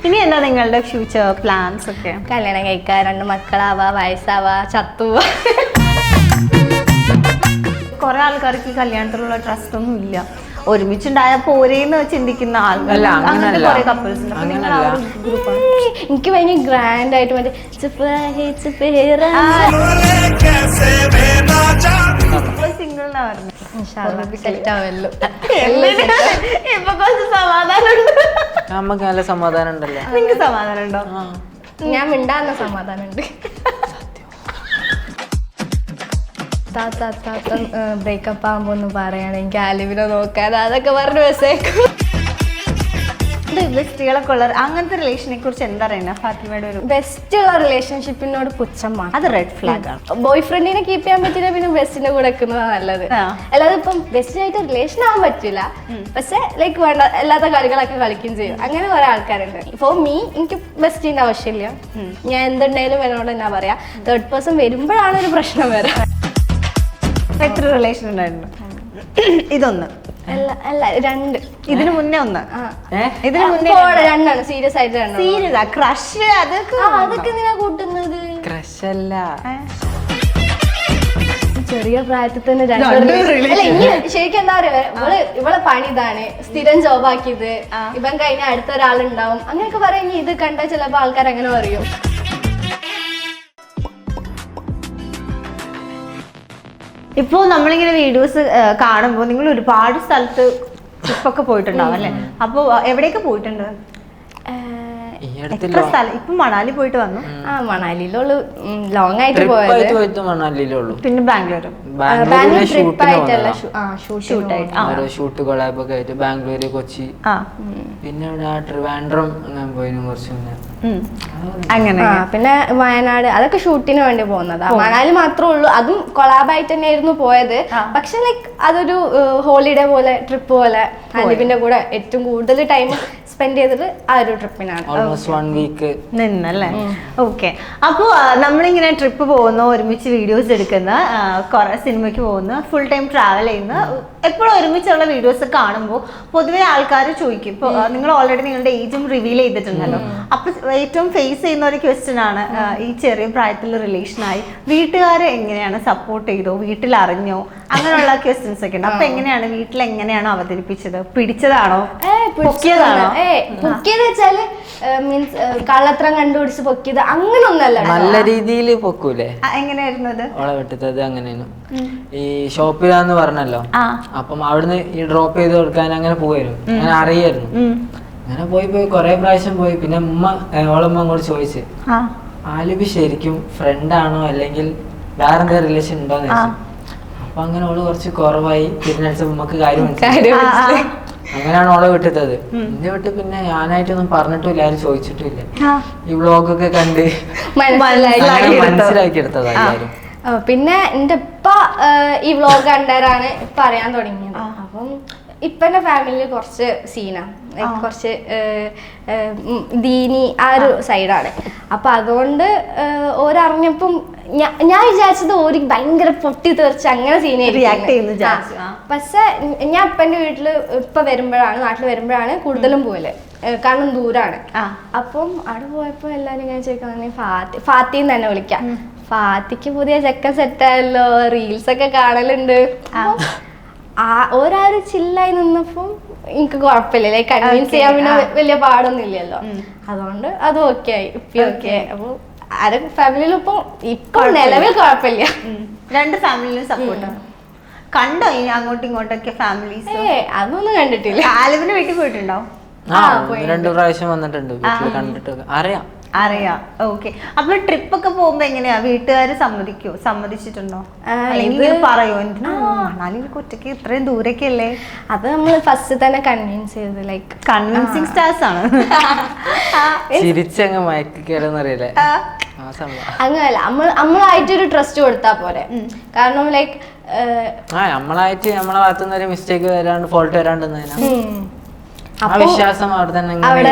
ഇനി എന്താ നിങ്ങളുടെ ഫ്യൂച്ചർ പ്ലാൻസ് ഒക്കെ? കല്യാണം കഴിക്കുക, 2 മക്കളാവാ, വയസ്സാവാ, ചത്തുവാ. കുറെ ആൾക്കാർക്ക് ഈ കല്യാണത്തിലുള്ള ട്രസ്റ്റ് ഒന്നും ഇല്ല, ഒരുമിച്ചുണ്ടായ പോരേന്ന് ചിന്തിക്കുന്ന ആൾക്കാർ, അങ്ങനത്തെ കുറെ കപ്പിൾസ് ഉണ്ട്. നിങ്ങൾ ആ ഒരു ഗ്രൂപ്പാണ്. എനിക്ക് ഭയങ്കര ഗ്രാൻഡ് ആയിട്ട് മറ്റേ സിംഗിൾ എന്നാ പറഞ്ഞു. ഇപ്പൊ കുറച്ച് സമാധാനം ഉണ്ട്. നമുക്ക് നല്ല സമാധാനം ഉണ്ടല്ലോ. നിങ്ങക്ക് സമാധാനം ഉണ്ടോ? ഞാൻ മിണ്ടാന്ന സമാധാനം ഉണ്ട്. ബ്രേക്കപ്പ് ആകുമ്പോ ഒന്ന് പറയണം, എനിക്ക് ആലിവിനെ നോക്കാൻ, അതൊക്കെ പറഞ്ഞു വെച്ചേക്കും. ബെസ്റ്റുകളൊക്കെ ഉള്ള അങ്ങനത്തെ റിലേഷനെ കുറിച്ച് എന്താ പറയുക ഫാത്തിമയുടെ? ഒരു ബെസ്റ്റ് ഉള്ള റിലേഷൻഷിപ്പിനോട് പുച്ഛമാണ്, അത് റെഡ് ഫ്ലാഗ് ആണ്. ബോയ് ഫ്രണ്ടിനെ കീപ്പ് ചെയ്യാൻ പറ്റില്ല, പിന്നെ ബെസ്റ്റിന്റെ കൂടെ വെക്കുന്നതാണ് നല്ലത്. അല്ലാതെ ഇപ്പം ബെസ്റ്റിനായിട്ട് റിലേഷൻ ആവാൻ പറ്റില്ല, പക്ഷെ ലൈക്ക് വേണ്ട അല്ലാത്ത കളികളൊക്കെ കളിക്കുകയും ചെയ്യും. അങ്ങനെ കുറെ ആൾക്കാരുണ്ട്. ഫോർ മീ എനിക്ക് ബെസ്റ്റിന്റെ ആവശ്യമില്ല. ഞാൻ എന്തുണ്ടായാലും എന്നോട് എന്നാ പറയാ, തേർഡ് പേഴ്സൺ വരുമ്പോഴാണ് ഒരു പ്രശ്നം വരാം. എത്ര റിലേഷൻ ഉണ്ടായിരുന്നു? ഇതൊന്ന് അല്ല 2. ഇതിനു മുന്നേ ഒന്ന്, ഇതിന് മുന്നേ 2 സീരിയസ് ആയിട്ട് 2. സീരിയസ് ക്രഷ് അതൊക്കെ എന്തിനാ കൂട്ടുന്നത്? ക്രഷ് അല്ല, ചെറിയ പ്രായത്തിൽ തന്നെ ശരിക്കും എന്താ പറയാ, ഇവളെ പണി ഇതാണ്, സ്ഥിരം ജോബാക്കിയത്, ഇവൻ കഴിഞ്ഞ അടുത്ത ഒരാളുണ്ടാവും അങ്ങനെയൊക്കെ പറയുമ്പോ ഇത് കണ്ട ചിലപ്പോ ആൾക്കാർ അങ്ങനെ പറയും. ഇപ്പോ നമ്മളിങ്ങനെ വീഡിയോസ് കാണുമ്പോൾ നിങ്ങൾ ഒരുപാട് സ്ഥലത്ത് ട്രിപ്പൊക്കെ പോയിട്ടുണ്ടാവും അല്ലേ? അപ്പൊ എവിടെയൊക്കെ പോയിട്ടുണ്ട്? എത്ര സ്ഥലം? ഇപ്പൊ മണാലി പോയിട്ട് വന്നു. മണാലിയിലുള്ളു ലോങ് ആയിട്ട് പോയത്. മണാലിയിലുള്ളൂ. പിന്നെ ബാംഗ്ലൂരും. ഷൂട്ട് കൊളാബൊക്കെ ആയിട്ട് ബാംഗ്ലൂര്, കൊച്ചി, പിന്നെ ട്രിവാൻഡ്രം അങ്ങനെ പോയിരുന്നു കുറച്ച് മുന്നേ. അങ്ങനെ പിന്നെ വയനാട്, അതൊക്കെ ഷൂട്ടിന് വേണ്ടി പോകുന്നതാ. മണാലി മാത്രമേ ഉള്ളൂ, അതും കൊളാബായിട്ട് തന്നെയായിരുന്നു പോയത്. പക്ഷെ ലൈക്ക് അതൊരു ഹോളിഡേ പോലെ, ട്രിപ്പ് പോലെ, അലിബിന്റെ കൂടെ ഏറ്റവും കൂടുതൽ ടൈം സ്പെൻഡ് ചെയ്തത് ആ ഒരു ട്രിപ്പിനാണ്. നിന്നല്ലേ? ഓക്കെ. അപ്പോ നമ്മളിങ്ങനെ ട്രിപ്പ് പോകുന്നു, ഒരുമിച്ച് വീഡിയോസ് എടുക്കുന്ന, കുറെ സിനിമയ്ക്ക് പോകുന്നു, ഫുൾ ടൈം ട്രാവൽ ചെയ്യുന്ന, എപ്പോഴും ഒരുമിച്ചുള്ള വീഡിയോസ് കാണുമ്പോൾ പൊതുവെ ആൾക്കാർ ചോദിക്കും. ഇപ്പോൾ നിങ്ങൾ ഓൾറെഡി നിങ്ങളുടെ ഏജും റിവീൽ ചെയ്തിട്ടുണ്ടല്ലോ, അപ്പൊ ഏറ്റവും ഫേസ് ചെയ്യുന്ന ഒരു ക്വസ്റ്റ്യൻ ആണ് ഈ ചെറിയ പ്രായത്തിൽ റിലേഷനായി വീട്ടുകാരെ എങ്ങനെയാണ് സപ്പോർട്ട് ചെയ്തോ, വീട്ടിൽ അറിഞ്ഞോ, അങ്ങനെയുള്ള ക്വസ്റ്റ്യൻസ് ഒക്കെ ഉണ്ട്. അപ്പൊ എങ്ങനെയാണ് വീട്ടിൽ എങ്ങനെയാണോ അവതരിപ്പിച്ചത്? പിടിച്ചതാണോ പൊക്കിയതാണോ? പൊക്കിയത് വെച്ചാല് മീൻസ് കള്ളത്രം കണ്ടുപിടിച്ച് പൊക്കിയത് അങ്ങനൊന്നല്ല, നല്ല രീതിയിൽ പൊക്കൂലേ? എങ്ങനെയായിരുന്നു അത്? ഓളെ വിട്ടത് അങ്ങനെയാണ്. ഈ ഷോപ്പിലാന്ന് പറഞ്ഞല്ലോ, അപ്പം അവിടുന്ന് ഈ ഡ്രോപ്പ് ചെയ്ത് കൊടുക്കാൻ അങ്ങനെ പോയിരുന്നു. അങ്ങനെ അറിയായിരുന്നു. അങ്ങനെ പോയി കൊറേ പ്രാവശ്യം പോയി. പിന്നെ ഓളമ്മ അങ്ങോട്ട് ചോദിച്ചു, ആലിബി ശരിക്കും ഫ്രണ്ടാണോ അല്ലെങ്കിൽ വേറെ എന്താ റിലേഷൻ ഉണ്ടോന്ന് ചോദിച്ചു. അപ്പൊ അങ്ങനെ ഓള് കുറച്ച് കുറവായി. തിരിഞ്ഞടിച്ചപ്പോ നമുക്ക് കാര്യം മനസ്സിലായി. അങ്ങനെയാണ് ഓളെ വിട്ടത്. എന്റെ വിട്ട് പിന്നെ ഞാനായിട്ടൊന്നും പറഞ്ഞിട്ടില്ല, ആരും ചോദിച്ചിട്ടില്ല. ഈ വ്ളോഗൊക്കെ കണ്ട് മനസ്സിലാക്കി എടുത്തതാ എല്ലാരും. പിന്നെ എന്റെ ഇപ്പ ഈ വ്ളോഗ് കണ്ടാരാണ് ഇപ്പൊ അറിയാൻ തുടങ്ങിയത്. അപ്പം ഇപ്പന്റെ ഫാമിലിയിൽ കുറച്ച് സീനാണ്, കുറച്ച് ദീനി ആ ഒരു സൈഡാണ്. അപ്പൊ അതുകൊണ്ട് ഓരറിഞ്ഞപ്പം ഞാൻ വിചാരിച്ചത് ഓര് ഭയങ്കര പൊട്ടി തെറിച്ച് അങ്ങനെ സീനായിട്ട്. പക്ഷെ ഞാൻ അപ്പന്റെ വീട്ടില് ഇപ്പൊ വരുമ്പോഴാണ്, നാട്ടിൽ വരുമ്പോഴാണ് കൂടുതലും പോവല്, കാരണം ദൂരാണ്. അപ്പം അവിടെ പോയപ്പോ എല്ലാരും ഇങ്ങനെ ചോദിക്കാൻ, ഫാത്തിന്ന് തന്നെ വിളിക്കാം, ഫാത്തിക്ക് പുതിയ ചെക്കൻ സെറ്റായല്ലോ, റീൽസ് ഒക്കെ കാണലുണ്ട്. ഒരാരും ചില്ലായി നിന്നപ്പോ എനിക്ക് കുഴപ്പമില്ല, ലൈക്ക് കൺവിൻസ് ചെയ്യാൻ പിന്നെ വലിയ പാടൊന്നും ഇല്ലല്ലോ. അതുകൊണ്ട് അത് ഓക്കെ ആയി, ഇപ്പൊ ഓക്കെ ആയി. അപ്പൊ ആരെ ഫാമിലിയിൽ ഇപ്പൊ നിലവിൽ കുഴപ്പമില്ല. 2 ഫാമിലിയിലും സപ്പോർട്ടാണ്. കണ്ടോ ഇനി അങ്ങോട്ടും ഇങ്ങോട്ടൊക്കെ ഫാമിലീസ്? അതൊന്നും കണ്ടിട്ടില്ല. ആലിബിന്റെ വീട്ടിൽ പോയിട്ടുണ്ടോ? 2 പ്രാവശ്യം വന്നിട്ടുണ്ട്, വീട്ടിൽ കണ്ടിട്ട് അറിയാം. ഓക്കെ. അപ്പൊ ട്രിപ്പ് ഒക്കെ പോകുമ്പോ എങ്ങനെയാ, വീട്ടുകാര് സമ്മതിച്ചിട്ടുണ്ടോ? അല്ലെങ്കിൽ പറയോ മണാലിയിൽ ഒറ്റയ്ക്ക് ഇത്രയും ദൂരൊക്കെ അല്ലേ? അത് നമ്മൾ ഫസ്റ്റ് തന്നെ കൺവിൻസ് ചെയ്ത്, ലൈക്ക് കൺവിൻസിങ് സ്റ്റാർസ് ആണ്. ചിരിച്ചങ്ങ് മയക്കിക്കറിയില്ലേ? അങ്ങനല്ല, നമ്മളായിട്ടൊരു ട്രസ്റ്റ് കൊടുത്താ പോരെ. കാരണം ലൈക്ക് നമ്മളായിട്ട് നമ്മളെ ഭാഗത്തുനിന്ന് ഒരു മിസ്റ്റേക്ക് വരാണ്ട്, ഫോൾട്ട് വരാണ്ടെന്നതിനാ വിശ്വാസം അവിടെ.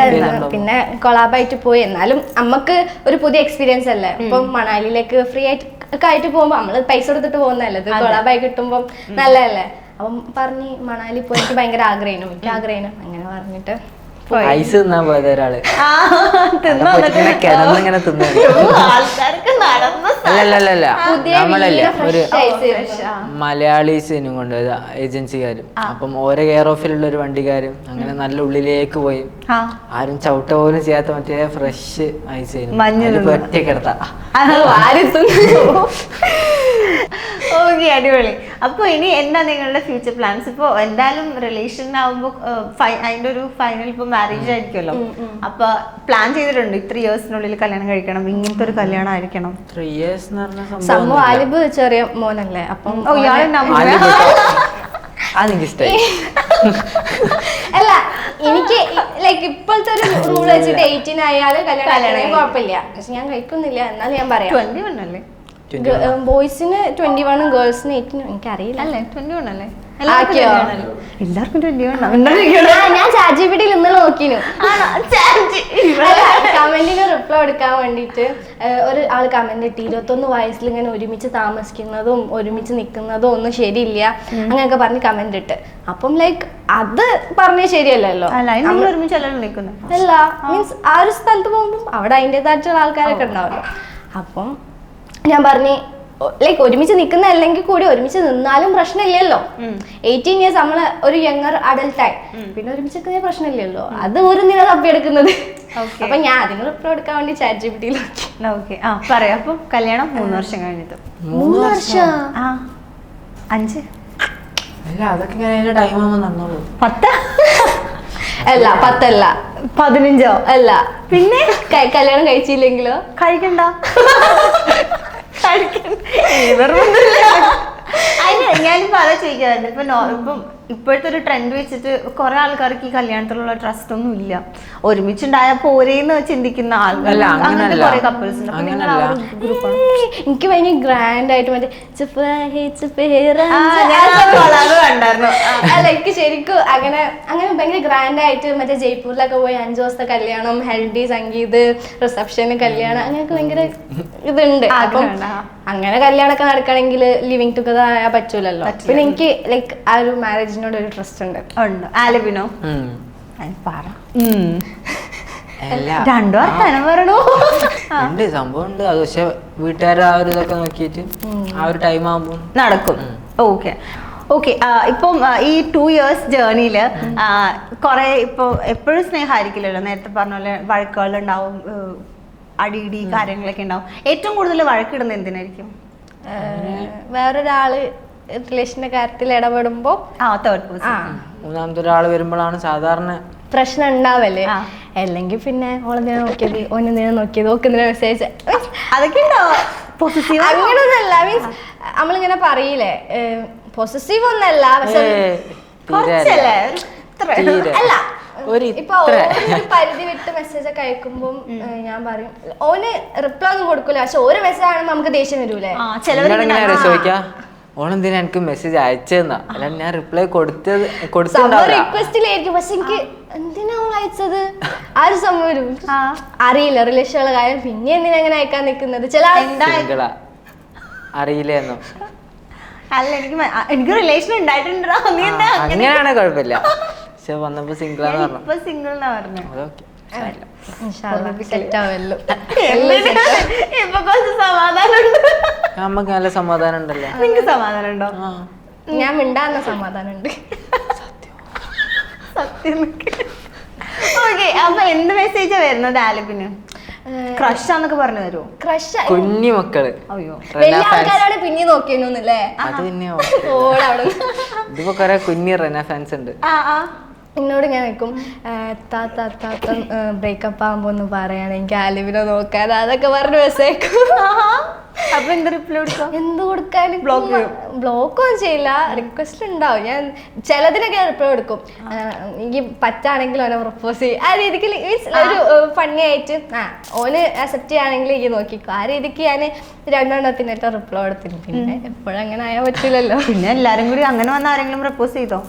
പിന്നെ കൊളാബായിട്ട് പോയി, എന്നാലും നമുക്ക് ഒരു പുതിയ എക്സ്പീരിയൻസ് അല്ലേ. ഇപ്പം മണാലിയിലേക്ക് ഫ്രീ ആയിട്ട് പോകുമ്പോ നമ്മള് പൈസ കൊടുത്തിട്ട് പോകുന്നതല്ലേ, ഇത് കൊളാബായി കിട്ടുമ്പോ നല്ലതല്ലേ. അപ്പം പറഞ്ഞ് മണാലി പോയി, എനിക്ക് ഭയങ്കര ആഗ്രഹം, അങ്ങനെ പറഞ്ഞിട്ട് ഐസ് തിന്നാൻ പോയത് ഒരാള് തിന്നു കിടന്നിങ്ങനെ തിന്നു. ആൾക്കാർക്ക് നടന്ന അല്ലല്ല നമ്മളല്ലേ ഒരു ഐസ് മലയാളീസിനും കൊണ്ടുപോയത് ഏജൻസിക്കാരും. അപ്പം ഓരോ കെയർ ഓഫിലുള്ള ഒരു വണ്ടിക്കാരും അങ്ങനെ നല്ല ഉള്ളിലേക്ക് പോയി ആരും ചവിട്ട പോലും ചെയ്യാത്ത മറ്റേ ഫ്രഷ് ഐസ് ഒറ്റ കിടത്ത. ഓക്കെ, അടിപൊളി. അപ്പൊ ഇനി എന്താ നിങ്ങളുടെ ഫ്യൂച്ചർ പ്ലാൻസ്? ഇപ്പൊ എന്തായാലും റിലേഷൻ ആവുമ്പോ അതിന്റെ ഒരു ഫൈനൽ ഇപ്പൊ മാരേജ് ആയിരിക്കുമല്ലോ. അപ്പൊ പ്ലാൻ ചെയ്തിട്ടുണ്ട് 3 ഇയേഴ്സിനുള്ളിൽ കല്യാണം കഴിക്കണം, ഇങ്ങനത്തെ ഒരു കല്യാണം ആയിരിക്കണം. 3 years എന്ന് പറഞ്ഞ സംഭവം ആലിബ് ചെറിയ മോനല്ലേ, അപ്പം അതെനിക്കിഷ്ടായി. അല്ല എനിക്ക് ലൈക്ക് ഇപ്പോഴത്തെ ഒരു റൂൾ വെച്ചിട്ട് 18 ആയാലും കല്യാണം കുഴപ്പമില്ല. പക്ഷെ ഞാൻ കഴിക്കുന്നില്ല, എന്നാലും ഞാൻ പറയാം 21 അല്ലേ? ബോയ്സിന് 21 ഗേൾസിന് 18. എനിക്കറിയില്ല. അല്ലേ 21 അല്ലേ? ആക്കിയോ? എല്ലാവർക്കും 21. ഞാൻ ChatGPT ഇന്നലെ നോക്കിനു കമന്റിന് റിപ്ലൈ എടുക്കാൻ വേണ്ടിട്ട്. ഒരു ആള് കമന്റ് ഇട്ട് 21 വയസ്സിൽ ഇങ്ങനെ ഒരുമിച്ച് താമസിക്കുന്നതും ഒരുമിച്ച് നിൽക്കുന്നതും ഒന്നും ശരിയില്ല അങ്ങനെയൊക്കെ പറഞ്ഞ് കമന്റ് ഇട്ട്. അപ്പം ലൈക്ക് അത് പറഞ്ഞത് ശരിയല്ലല്ലോ. അല്ല മീൻസ് ആ ഒരു സ്ഥലത്ത് പോകുമ്പോൾ അവിടെ അതിൻ്റെതായിട്ടുള്ള ആൾക്കാരൊക്കെ ഉണ്ടാവല്ലോ. അപ്പം ഞാൻ പറഞ്ഞു ലൈക്ക് ഒരുമിച്ച് നിൽക്കുന്ന അല്ലെങ്കിൽ കൂടി ഒരുമിച്ച് നിന്നാലും പ്രശ്നമില്ലല്ലോ. 18 years നമ്മള് ഒരു യങ്ങർ അഡൽട്ടായി പിന്നെ ഒരുമിച്ച് നിൽക്കുന്ന പ്രശ്നമില്ലല്ലോ. അത് ഒരു നില തപ്പിയെടുക്കുന്നത്. അപ്പൊ ഞാൻ അതിന് റിപ്ലൈ എടുക്കാൻ വേണ്ടി ChatGPT നോക്കി. പറയാം. അപ്പൊ കല്യാണം 3 വർഷം കഴിഞ്ഞിട്ട്. 3 വർഷം 5 അതൊക്കെ ടൈം ആവുമ്പോ നടന്നോളൂ. 10 അല്ല 10 അല്ല 15 അല്ല. പിന്നെ കല്യാണം കഴിച്ചില്ലെങ്കിലോ? കഴിക്കണ്ട. ഞാനിപ്പോ അതാ ചോദിക്കാറുണ്ട്. ഇപ്പം ഇപ്പോഴത്തെ ഒരു ട്രെൻഡ് വെച്ചിട്ട് കുറെ ആൾക്കാർക്ക് ഈ കല്യാണത്തിലുള്ള ട്രസ്റ്റ് ഒന്നും ഇല്ല. ഒരുമിച്ചുണ്ടായ പോരേന്ന് ചിന്തിക്കുന്ന ആൾക്കാർ കുറെ കപ്പിൾസ് ഉണ്ട്. എനിക്ക് ഭയങ്കര ഗ്രാൻഡ് ആയിട്ട് മറ്റേ അല്ല എനിക്ക് ശരിക്കും അങ്ങനെ ഭയങ്കര ഗ്രാൻഡ് ആയിട്ട് മറ്റേ ജയ്പൂരിലൊക്കെ പോയി 5 ദിവസത്തെ കല്യാണം, ഹൽദി, സംഗീത്, റിസപ്ഷന്, കല്യാണം അങ്ങനെയൊക്കെ ഭയങ്കര ഇതുണ്ട്. അപ്പം അങ്ങനെ കല്യാണമൊക്കെ നടക്കണമെങ്കിൽ ലിവിങ് ടുഗദർ ആയാൽ പറ്റൂലല്ലോ. പിന്നെ എനിക്ക് ലൈക്ക് ആ ഒരു മാരേജിനോട് ഒരു ട്രസ്റ്റ് ഉണ്ട്. ആലബിനോ? രണ്ടു വർത്താനം പറയണോ? ഉണ്ട്, സംഭവം ഉണ്ട്. അത് പക്ഷെ വീട്ടുകാരെ ആ ഒരു ഇതൊക്കെ നോക്കിയിട്ട് ആ ഒരു ടൈം ആകുമ്പോ നടക്കും. ഓക്കെ. ഇപ്പം ഈ 2 years ജേർണിയില് കുറെ ഇപ്പൊ എപ്പോഴും സ്നേഹമായിരിക്കില്ലല്ലോ. നേരത്തെ പറഞ്ഞ പോലെ വഴക്കുകൾ ഉണ്ടാവും, അടിയിടി കാര്യങ്ങളൊക്കെ ഉണ്ടാവും. ഏറ്റവും കൂടുതൽ വഴക്കിടുന്നത് എന്തിനായിരിക്കും? വേറൊരാള് റിലേഷന്റെ കാര്യത്തിൽ ഇടപെടുമ്പോ തേർഡ് പേഴ്സൺ, മൂന്നാമത്തെ ഒരാൾ വരുമ്പോഴാണ് സാധാരണ പ്രശ്നം ഉണ്ടാവല്ലേ. അല്ലെങ്കിൽ പിന്നെ ഓളെന്തിനാ നോക്കിയത്, ഓനെന്തിനാ നോക്കിയത്, ഓക്കെന്തിനാ മെസ്സേജ്, അതൊക്കെ ഉണ്ടാവും. അങ്ങനൊന്നല്ല. മീൻസ് നമ്മളിങ്ങനെ പറയില്ലേ, പൊസസീവ് ഒന്നല്ല, പക്ഷെ അല്ല ഇപ്പൊ ഒരു പരിധി വിട്ട് മെസ്സേജ് ഒക്കെ അയക്കുമ്പോ ഞാൻ പറയും ഓന് റിപ്ലൈ ഒന്നും കൊടുക്കൂല. പക്ഷെ ഒരു മെസ്സേജ് ആണെന്ന് നമുക്ക് ദേഷ്യം വരൂലേ. ചോദിക്കാം ഓണെന്തിനാ എനിക്ക് മെസ്സേജ് അയച്ചെന്നാ, അല്ലാണ്ട് ഞാൻ റിപ്ലൈ റിക്വസ്റ്റിലായിരിക്കും. പക്ഷെ എനിക്ക് എന്തിനാ ഓൾ അയച്ചത് ആ ഒരു സംഭവം അറിയില്ല. റിലേഷനുള്ള കാര്യം പിന്നെ എന്തിനാ എങ്ങനെ അയക്കാൻ നിൽക്കുന്നത്? ചില അറിയില്ലെന്നോ? അല്ല എനിക്ക് റിലേഷൻ ഉണ്ടായിട്ടുണ്ടോ? അങ്ങനെയാണെ കുഴപ്പമില്ല. പക്ഷെ വന്നപ്പോ സിംഗിളാന്ന് പറഞ്ഞു. സിംഗിൾ എന്നാ പറഞ്ഞു. നമുക്ക് നല്ല സമാധാനം ഉണ്ടല്ലോ. നിങ്ങക്ക് സമാധാനം ഉണ്ടോ? ഞാൻ മിണ്ടാന്ന സമാധാനം ഉണ്ട്. സത്യം. ഓക്കെ. അപ്പൊ എന്ത് മെസ്സേജാ വരുന്നത് ആലപ്പിന്? ക്രഷ് ആന്നൊക്കെ പറഞ്ഞു തരുമോ? ക്രഷ് കുഞ്ഞു മക്കള്. അയ്യോ, വലിയ ആൾക്കാരാണ് പിന്നെ നോക്കിയെന്നല്ലേ. അത് പിന്നെ ഇതിപ്പോ കൊറേ കുഞ്ഞു റെന ഫാൻസ് ഉണ്ട്. എന്നോട് ഞാൻ വെക്കും ബ്രേക്കപ്പ് ആകുമ്പോ ഒന്ന് പറയാണ്, എനിക്ക് ആലിവിനെ നോക്കാൻ, അതൊക്കെ പറഞ്ഞ് മെസ്സേജ്. അപ്പൊ എന്ത് റിപ്ലൈ കൊടുക്കാം? എന്ത് കൊടുക്കാൻ? ബ്ലോക്കൊന്നും ചെയ്യില്ല, റിക്വസ്റ്റ് ഉണ്ടാവും. ഞാൻ ചിലതിനൊക്കെ റിപ്ലൈ കൊടുക്കും. എനിക്ക് പറ്റാണെങ്കിൽ ഓനെ പ്രപ്പോസ് ചെയ്യും. ആ രീതിക്ക് ഒരു ഫണ്ണി ആയിട്ട് ഓന് അക്സെപ്റ്റ് ചെയ്യുകയാണെങ്കിൽ എനിക്ക് നോക്കിക്കോ. ആ രീതിക്ക് ഞാൻ 2 എണ്ണത്തിനേറ്റ റിപ്ലൈ കൊടുത്തിരുന്നു. പിന്നെ എപ്പോഴും അങ്ങനെ ആയാൽ പറ്റില്ലല്ലോ. പിന്നെ എല്ലാരും കൂടി അങ്ങനെ വന്ന ആരെങ്കിലും പ്രപ്പോസ് ചെയ്തോ?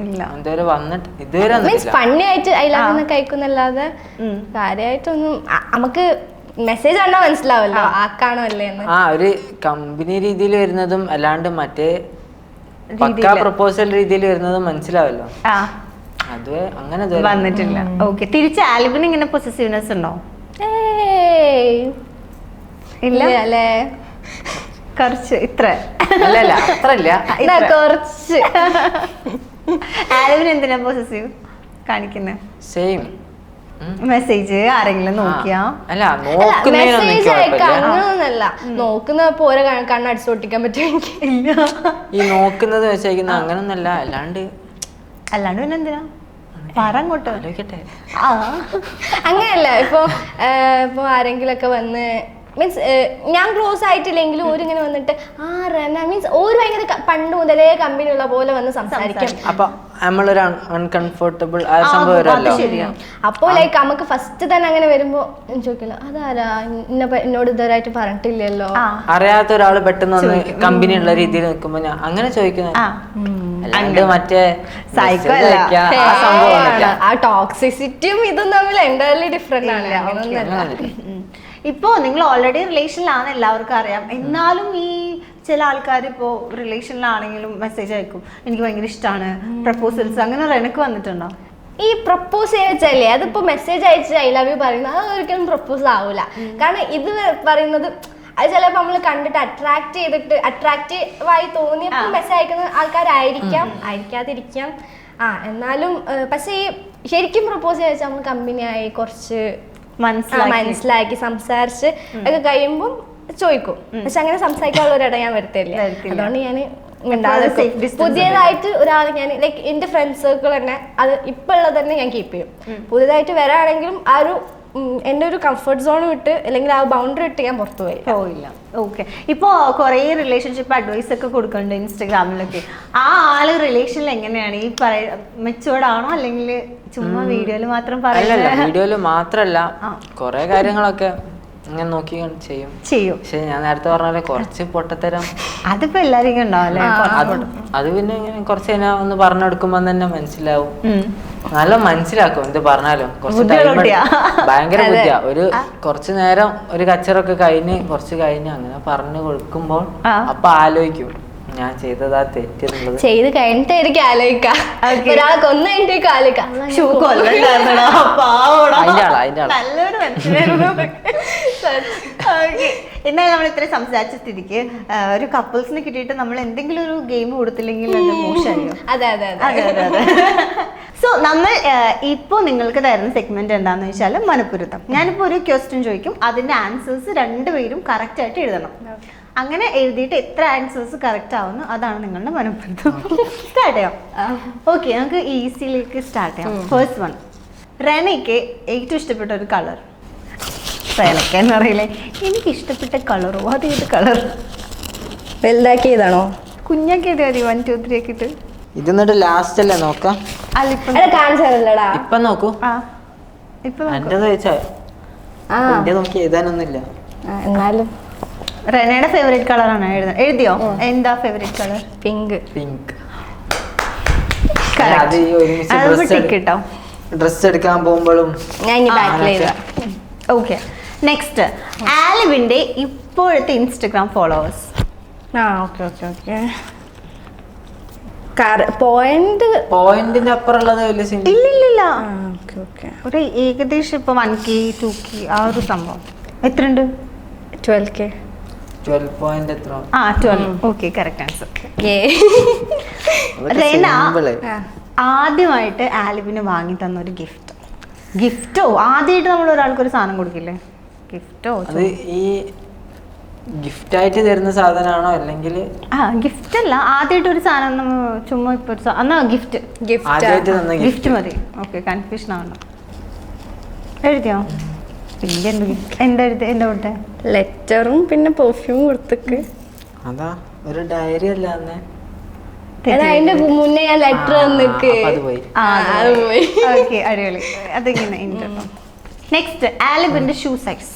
ഇല്ല, ഇതുവരെ വന്നിട്ട് ഇതുവരെ മീൻസ് ഫണ്ണി ആയിട്ട് ഐ ലവ് എന്നൊക്കെ അയക്കുന്നല്ലാതെ കാര്യമായിട്ടൊന്നും നമുക്ക് മെസ്സേജ് കണ്ടാ മനസ്സിലാവല്ലോ ആക്കാണോ അല്ലേ എന്ന്. ഒരു കമ്പനി രീതിയിൽ വരുന്നതും അല്ലാണ്ട് മറ്റേ പക്കാ പ്രപ്പോസൽ രീതിയിൽ വരുന്നതും മനസ്സിലാവല്ലോ. അത് അങ്ങനെ വന്നിട്ടില്ല. ഓക്കെ, തിരിച്ച് ആൽബിന് ഇങ്ങനെ പൊസസീവ്നെസ് ഉണ്ടോ? ഇല്ല അല്ലേ, കുറച്ച് ഇത്ര അല്ല അത്ര ഇല്ല കുറച്ച്. ആൽബിന് എന്തിനാ പൊസസീവ് കാണിക്കുന്നത്? സെയിം മെസ്സേജ് ആരെങ്കിലും നോക്കിയാ അല്ല മെസ്സേജ് അയക്കാം അങ്ങനൊന്നല്ല, നോക്കുന്നപ്പോ ഓരോ കണ്ണടിച്ചു പൊട്ടിക്കാൻ പറ്റുമെങ്കിൽ ഈ നോക്കുന്നത് വെച്ചേക്കുന്ന അങ്ങനൊന്നല്ല, അല്ലാണ്ട് പിന്നെ എന്തിനാ പറ അങ്ങോട്ട്. അങ്ങനെയല്ല, ഇപ്പൊ ആരെങ്കിലും ഒക്കെ വന്ന് മീൻസ് ഞാൻ ക്ലോസ് ആയിട്ടില്ലെങ്കിലും ഓരിങ്ങനെ വന്നിട്ട് റന മീൻസ് ഓര് ഭയങ്കര പണ്ട് മുതലേ കമ്പനി ഉള്ള പോലെ വന്ന് സംസാരിക്കും. അപ്പൊ നമ്മളൊരു അൺകംഫർട്ടബിൾ ആ സംഭവം വരുമല്ലോ. അപ്പോ ലൈക്ക് നമുക്ക് ഫസ്റ്റ് തന്നെ അങ്ങനെ വരുമ്പോ ചോദിക്കില്ല അതാരാ എന്നോട് ഇതുവരായിട്ട് പറഞ്ഞിട്ടില്ലല്ലോ. അറിയാത്ത ഒരാള് പെട്ടെന്ന് വന്ന് കമ്പനി ഉള്ള രീതിയിൽ നിൽക്കുമ്പോ ഞാൻ അങ്ങനെ ചോദിക്കുന്നത്. മറ്റേ ആ ടോക്സിസിറ്റിയും ഇതും തമ്മിൽ എൻ്റയർലി ഡിഫറെന്റ് ആണ്. അങ്ങനൊന്നല്ല. ഇപ്പോ നിങ്ങൾ ഓൾറെഡി റിലേഷനിലാണ്, എല്ലാവർക്കും അറിയാം. എന്നാലും ഈ ചില ആൾക്കാർ ഇപ്പോ റിലേഷനിലാണെങ്കിലും മെസ്സേജ് അയക്കും, എനിക്ക് ഭയങ്കര ഇഷ്ടമാണ്, പ്രപ്പോസൽസ് അങ്ങനെ എനിക്ക് വന്നിട്ടുണ്ടോ? ഈ പ്രപ്പോസ് ചെയ്യല്ലേ, അതിപ്പോ മെസ്സേജ് അയച്ച് ഐ ലവ് യു പറയുന്നത് അത് ഒരിക്കലും പ്രപ്പോസ് ആവൂല. കാരണം ഇത് പറയുന്നത് അത് ചിലപ്പോൾ നമ്മൾ കണ്ടിട്ട് അട്രാക്റ്റീവായി തോന്നിയപ്പോൾ മെസ്സേജ് അയക്കുന്ന ആൾക്കാരായിരിക്കാം, ആയിരിക്കാതിരിക്കാം. എന്നാലും പക്ഷേ ഈ ശരിക്കും പ്രപ്പോസ് ചെയ്താൽ നമ്മൾ കമ്പനിയായി കുറച്ച് മനസ്സിലാക്കി സംസാരിച്ച് ഒക്കെ കഴിയുമ്പോൾ ചോദിക്കും. പക്ഷെ അങ്ങനെ സംസാരിക്കാനുള്ള ഒരിടം ഞാൻ വരുത്തില്ല. അതുകൊണ്ട് ഞാൻ പുതിയതായിട്ട് ഒരാൾ ഞാൻ ലൈക്ക് എന്റെ ഫ്രണ്ട് സർക്കിൾ തന്നെ അത് ഇപ്പൊ ഉള്ളത് തന്നെ ഞാൻ കീപ്പ് ചെയ്യും. പുതിയതായിട്ട് വരാണെങ്കിലും ആ ഒരു എന്റെ ഒരു കംഫർട്ട് സോൺ വിട്ട് അല്ലെങ്കിൽ ആ ബൗണ്ടറി വിട്ട് ഞാൻ പുറത്തു പോയില്ല. ഓക്കെ, ഇപ്പോ കുറെ റിലേഷൻഷിപ്പ് അഡ്വൈസ് ഒക്കെ കൊടുക്കുന്നുണ്ട് ഇൻസ്റ്റഗ്രാമിലൊക്കെ. ആ ആള് റിലേഷനിൽ എങ്ങനെയാണ് ഈ മെച്ചൂർഡ് ആണോ അല്ലെങ്കിൽ ചുമ്മാ വീഡിയോയില് മാത്രം പറയുന്നത്? വീഡിയോയില് മാത്രല്ല, കൊറേ കാര്യങ്ങളൊക്കെ ഇങ്ങനെ നോക്കി ചെയ്യും. പക്ഷെ ഞാൻ നേരത്തെ പറഞ്ഞ കുറച്ച് പൊട്ടത്തരം അതിപ്പോ എല്ലാരും ഉണ്ടാവല്ലേ. അത് പിന്നെ ഇങ്ങനെ കുറച്ച് കഴിഞ്ഞാൽ ഒന്ന് പറഞ്ഞെടുക്കുമ്പോ തന്നെ മനസ്സിലാവും. നല്ല മനസ്സിലാക്കും എന്ത് പറഞ്ഞാലും. കുറച്ച് ടൈം ഭയങ്കര ബുദ്ധിയാ. ഒരു കുറച്ചു നേരം ഒരു കച്ചറൊക്കെ കുറച്ച് കഴിഞ്ഞ് അങ്ങനെ പറഞ്ഞു കൊടുക്കുമ്പോൾ അപ്പൊ ആലോചിക്കും ഞാൻ ചെയ്തതാ തെറ്റെന്നുള്ളത്. ചെയ്ത് കഴിഞ്ഞിട്ടായിരിക്കും ആലോചിക്കാം. ഒരാളെ കൊന്നു കഴിഞ്ഞിട്ടേക്ക് ആലോചിക്കാം. നല്ലൊരു മനസ്സിലായിരുന്നു. എന്നാലും നമ്മൾ ഇത്രയും സംസാരിച്ച സ്ഥിതിക്ക് ഒരു കപ്പിൾസിന് കിട്ടിയിട്ട് നമ്മൾ എന്തെങ്കിലും ഒരു ഗെയിം കൊടുത്തില്ലെങ്കിൽ അത് മോശമായിരിക്കും. അതെ. സോ നമ്മൾ ഇപ്പോൾ നിങ്ങൾക്ക് തരുന്ന സെഗ്മെന്റ് എന്താണെന്ന് വെച്ചാൽ മനഃപൂർവ്വം. ഞാനിപ്പോൾ ഒരു ക്വസ്റ്റ്യൻ ചോദിക്കും, അതിന്റെ ആൻസേഴ്സ് രണ്ടുപേരും കറക്റ്റ് ആയിട്ട് എഴുതണം. അങ്ങനെ എഴുതിയിട്ട് എത്ര ആൻസേഴ്സ് കറക്റ്റ് ആവുന്നു അതാണ് നിങ്ങളുടെ മനഃപൂർവ്വം. സ്റ്റാർട്ട് ചെയ്യാം. ഓക്കെ, നമുക്ക് ഈസിയിലേക്ക് സ്റ്റാർട്ട് ചെയ്യാം. ഫസ്റ്റ് വൺ, റെനയ്ക്ക് ഏറ്റവും ഇഷ്ടപ്പെട്ട ഒരു കളർ. റെനയ്ക്കെന്ന് പറയില്ലേ, എനിക്ക് ഇഷ്ടപ്പെട്ട കളറോ അത് ഏത് കളർ? വലുതാക്കിയതാണോ കുഞ്ഞാക്കിയിട്ട് മതി? 1 2 3 ഒക്കെ ഇട്ട് ഇത് എന്നിട്ട് ലാസ്റ്റ് അല്ലേ നോക്കാം? ഇപ്പൊ നോക്കൂ. എന്റെ നോക്കി എഴുതാനൊന്നുമില്ല. എന്നാലും റെനയുടെ ഫേവറേറ്റ് കളറാണ് എഴുതിയോ? എന്താ ഫേവറേറ്റ് കളർ? പിങ്ക്. ഡ്രസ് എടുക്കാൻ പോകുമ്പോഴും. ഓക്കെ, നെക്സ്റ്റ്, ആലിവിന്റെ ഇപ്പോഴത്തെ ഇൻസ്റ്റഗ്രാം ഫോളോവേഴ്സ്. പോയിന്റിന്റെ അപ്പുറമുള്ളത് ഇല്ല. ഒരു ഏകദേശം ഇപ്പൊ 1K 2K ആ ഒരു സംഭവം. എത്രയുണ്ട്? 12K. 12. Okay, correct answer. Rena ആദ്യമായിട്ട് ആലിവിന് വാങ്ങി തന്ന ഒരു ഗിഫ്റ്റോ ആദ്യമായിട്ട് നമ്മൾ ഒരാൾക്ക് ഒരു സാധനം കൊടുക്കില്ലേ, ഗിഫ്റ്റോ? അത് ഈ ഗിഫ്റ്റ് ആയിട്ട് തരുന്ന സാധനമാണോ അല്ലെങ്കിൽ? ഗിഫ്റ്റ് അല്ല, ആദ്യമായിട്ട് ഒരു സാധനം നമ്മൾ ചുമ്മാ ഇപ്പൊ എന്നാ ഗിഫ്റ്റ് മതി. ഓക്കെ, കൺഫ്യൂഷൻ ആവണം. എഴുതിയോ? പിന്നെ എന്താ എന്റെ കൂട്ടെ ലെറ്ററും പിന്നെ പെർഫ്യൂം കൊടുത്തേക്ക്. അതാ ഒരു ഡയറി അല്ല അതിന്റെ മുന്നേ ഞാൻ ലെറ്റർ തന്നിക്ക്. ഓക്കെ, അടിപൊളി. അതിങ്ങനെ. നെക്സ്റ്റ്, ആലിബിന്റെ ഷൂ സൈസ്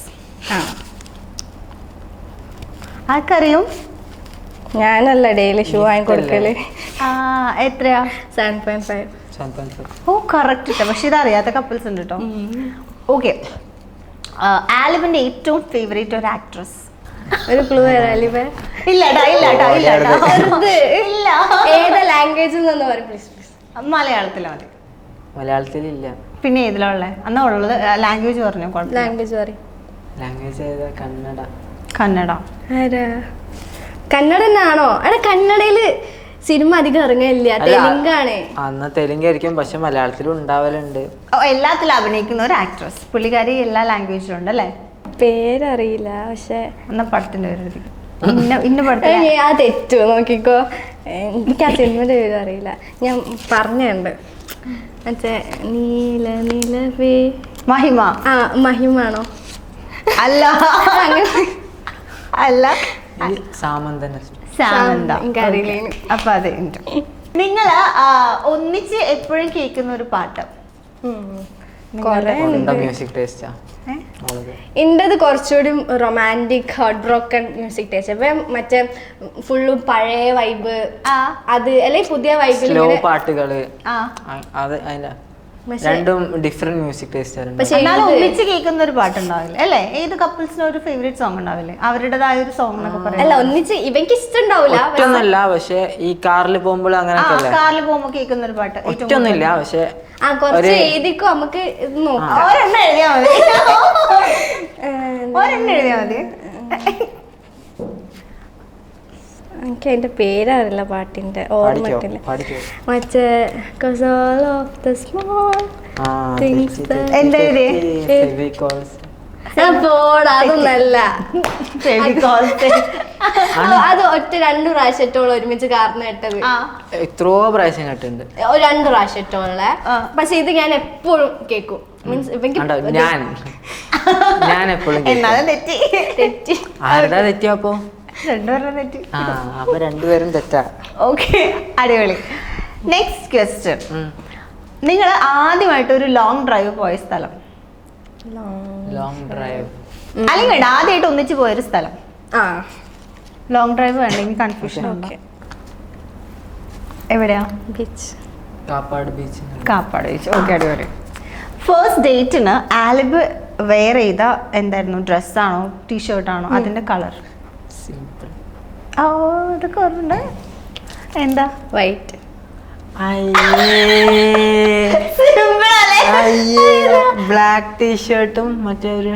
ആർക്കറിയും? ഞാനല്ല ഡെയിലി ഷൂ വാങ്ങി കൊടുക്കല്. എത്രയാ? 7.5. Oh correct. പക്ഷെ ഇതറിയാത്ത കപ്പിൾസ് ഉണ്ട് കേട്ടോ. ഓക്കെ, ആലിബിന്റെ ഏറ്റവും ഫേവറേറ്റ് ഒരു ആക്ട്രസ്. ഒരു ക്ലൂ തരാം. ആലിബ് ഇല്ല. ഏതാ ലാംഗ്വേജ് പ്ലീസ്? മലയാളത്തിലെ മതി. മലയാളത്തിലില്ല. പിന്നെ ഏതിലാ ഉള്ളത്? എന്നാ ഉള്ളത് ലാംഗ്വേജ് പറഞ്ഞോ. ലാംഗ്വേജ് പറയും. ലാംഗ്വേജ് ഏതാ? കന്നഡ. കന്നഡ. ആരാ? കന്നഡ തന്നെയാണോ? എടാ കന്നഡയില് സിനിമ അധികം ഇറങ്ങില്ല, തെലുങ്കാണ്. അന്ന് തെലുങ്കായിരിക്കും, പക്ഷെ മലയാളത്തിലും ഉണ്ടാവലുണ്ട്. എല്ലാത്തിലും അഭിനയിക്കുന്ന ഒരു ആക്ട്രസ്. പുള്ളിക്കാരി എല്ലാ ലാംഗ്വേജിലും ഉണ്ട് അല്ലേ? പേരറിയില്ല, പക്ഷെ എന്നാ പടത്തിന്റെ പേര് ഇന്ന പടത്തിൽ ഞാൻ തെറ്റു നോക്കിക്കോ. എനിക്ക് ആ സിനിമയുടെ പേര് അറിയില്ല. ഞാൻ പറഞ്ഞുണ്ട് മറ്റേ നീല നിലവേ. മഹിമ. ആ മഹിമാണോ? അല്ല അല്ല സാമന്തന. സാമന്ത. എനിക്കറിയില്ല. അപ്പൊ അത് നിങ്ങള് ഒന്നിച്ച് എപ്പോഴും കേൾക്കുന്ന ഒരു പാട്ട്? മ്യൂസിക് ടേസ്റ്റാ. ഇന്റത് കുറച്ചുകൂടി romantic heart broken music taste. ഇപ്പൊ മറ്റേ ഫുള്ളും പഴയ വൈബ്, അത് അല്ലെങ്കിൽ പുതിയ വൈബിൽ സ്ലോ പാട്ടുകള്, അത് അതിന്റെ രണ്ടും ഡിഫറെന്റ് മ്യൂസിക് ടേസ്റ്റ്. എന്നാലും ഒന്നിച്ച് കേൾക്കുന്ന ഒരു പാട്ടുണ്ടാവില്ലേ അല്ലേ? ഏത് കപ്പിൾസിന് ഒരു ഫേവറേറ്റ് സോങ് ഉണ്ടാവില്ലേ? അവരുടേതായ ഒരു സോങ് എന്നൊക്കെ പറയാം. അല്ല ഒന്നിച്ച് ഇവയ്ക്ക് ഇഷ്ടമുണ്ടാവില്ല, പക്ഷെ ഈ കാറിൽ പോകുമ്പോൾ അങ്ങനെ കാറിൽ പോകുമ്പോ കേൾക്കുന്ന ഒരു പാട്ട് ഒറ്റൊന്നുമില്ല. പക്ഷെ കുറച്ച് എഴുതിക്കോ, നമുക്ക് ഇത് നോക്കാം. ഒരെണ്ണം എഴുതിയാ മതി. ഒരെണ്ണം എഴുതിയാ മതി. എനിക്ക് അതിന്റെ പേരറിയില്ല പാട്ടിന്റെ, ഓർമ്മട്ടില്ല. മറ്റേ all of the small things that അതൊന്നല്ല. അത് ഒറ്റ 2 പ്രാവശ്യത്തോളം ഒരുമിച്ച് കാരണം കേട്ടത്. എത്രയോ പ്രാവശ്യം കേട്ടിട്ടുണ്ട്. 2 പ്രാവശ്യത്തോള. പക്ഷെ ഇത് ഞാൻ എപ്പോഴും കേൾക്കും. മീൻസ് ഞാൻ എപ്പോഴും തെറ്റി. ആരുടെ തെറ്റിയപ്പോ? രണ്ടുപേരും തെറ്റി. അപ്പൊ രണ്ടുപേരും തെറ്റാ. ഓക്കെ, അടിപൊളി. Next question. നിങ്ങൾ ആദ്യമായിട്ട് ഒരു ലോങ് ഡ്രൈവ് പോയ സ്ഥലം? ലോങ് ഡ്രൈവ് അല്ലെങ്കിൽ ആദ്യമായിട്ട് ഒന്നിച്ച് പോയൊരു സ്ഥലം? ലോങ് ഡ്രൈവ് വേണ്ടെങ്കിൽ കൺഫ്യൂഷൻ ഉണ്ട്. എവിടെയാ? Beach. Kappad beach. Kappad beach. Okay, അടിപൊളി. ഫസ്റ്റ് ഡേറ്റിന് ആൽബ് വെയർ ചെയ്ത എന്തായിരുന്നു? ഡ്രസ്സാണോ ടീഷർട്ടാണോ? അതിന്റെ കളർ? സിമ്പിൾ. ഓ, ഇതൊക്കെ ഓർമ്മ. എന്താ? വൈറ്റ്. ബ്ലാക്ക് ടീഷർട്ടും മറ്റേ ഒരു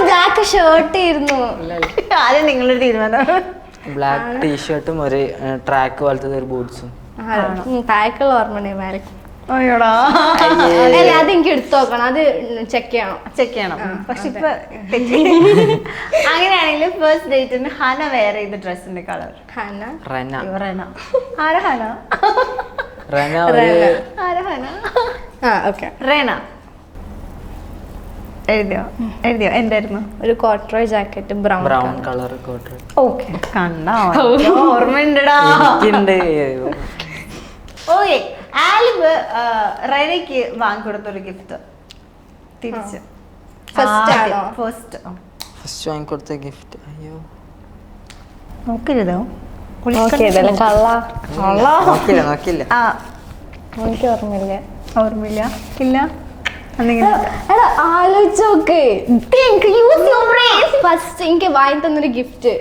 ബ്ലാക്ക് ഷർട്ട് ആയിരുന്നു. ആദ്യം നിങ്ങളൊരു തീരുമാനം. ബ്ലാക്ക് ടീഷർട്ടും ഒരു ട്രാക്ക് പോലത്തെ ഒരു ബൂട്ട്സും. താഴേക്കുള്ള ഓർമ്മ ബാലക്ക്. അയ്യോടാ, അത് എനിക്ക് എടുത്തു നോക്കണം, അത് ചെക്ക് ചെയ്യണം. പക്ഷെ ഇപ്പൊ അങ്ങനെയാണെങ്കിൽ ഫസ്റ്റ് ഡേറ്റിന് ഹന വെയർ ചെയ്ത ഡ്രസ്സിന്റെ കളർ? റെന. ആരാ ഹന? ആരാ ഹന? റെന. എഴുതിയോ? എന്തായിരുന്നു? ഒരു കോട്രോയ് ജാക്കറ്റ്, ബ്രൗൺ കളർ കോട്രോയ്. ഓക്കെ, കണ്ടാ ഓർമ്മയുണ്ടടാ. ഓക്കെ, ആൽബ് റെനയ്ക്ക് വാങ്ങിക്കൊടുത്തൊരു ഗിഫ്റ്റ് തിരിച്ച് ഫസ്റ്റ് വാങ്ങിക്കൊടുത്ത ഗിഫ്റ്റ്. അയ്യോ, നോക്കരുതോ? നോക്കില്ല. എനിക്ക് ഓർമ്മയില്ല. ഇല്ല, ആലോചിച്ചോക്ക്. ഫസ്റ്റ് എനിക്ക് വാങ്ങി തന്നൊരു gift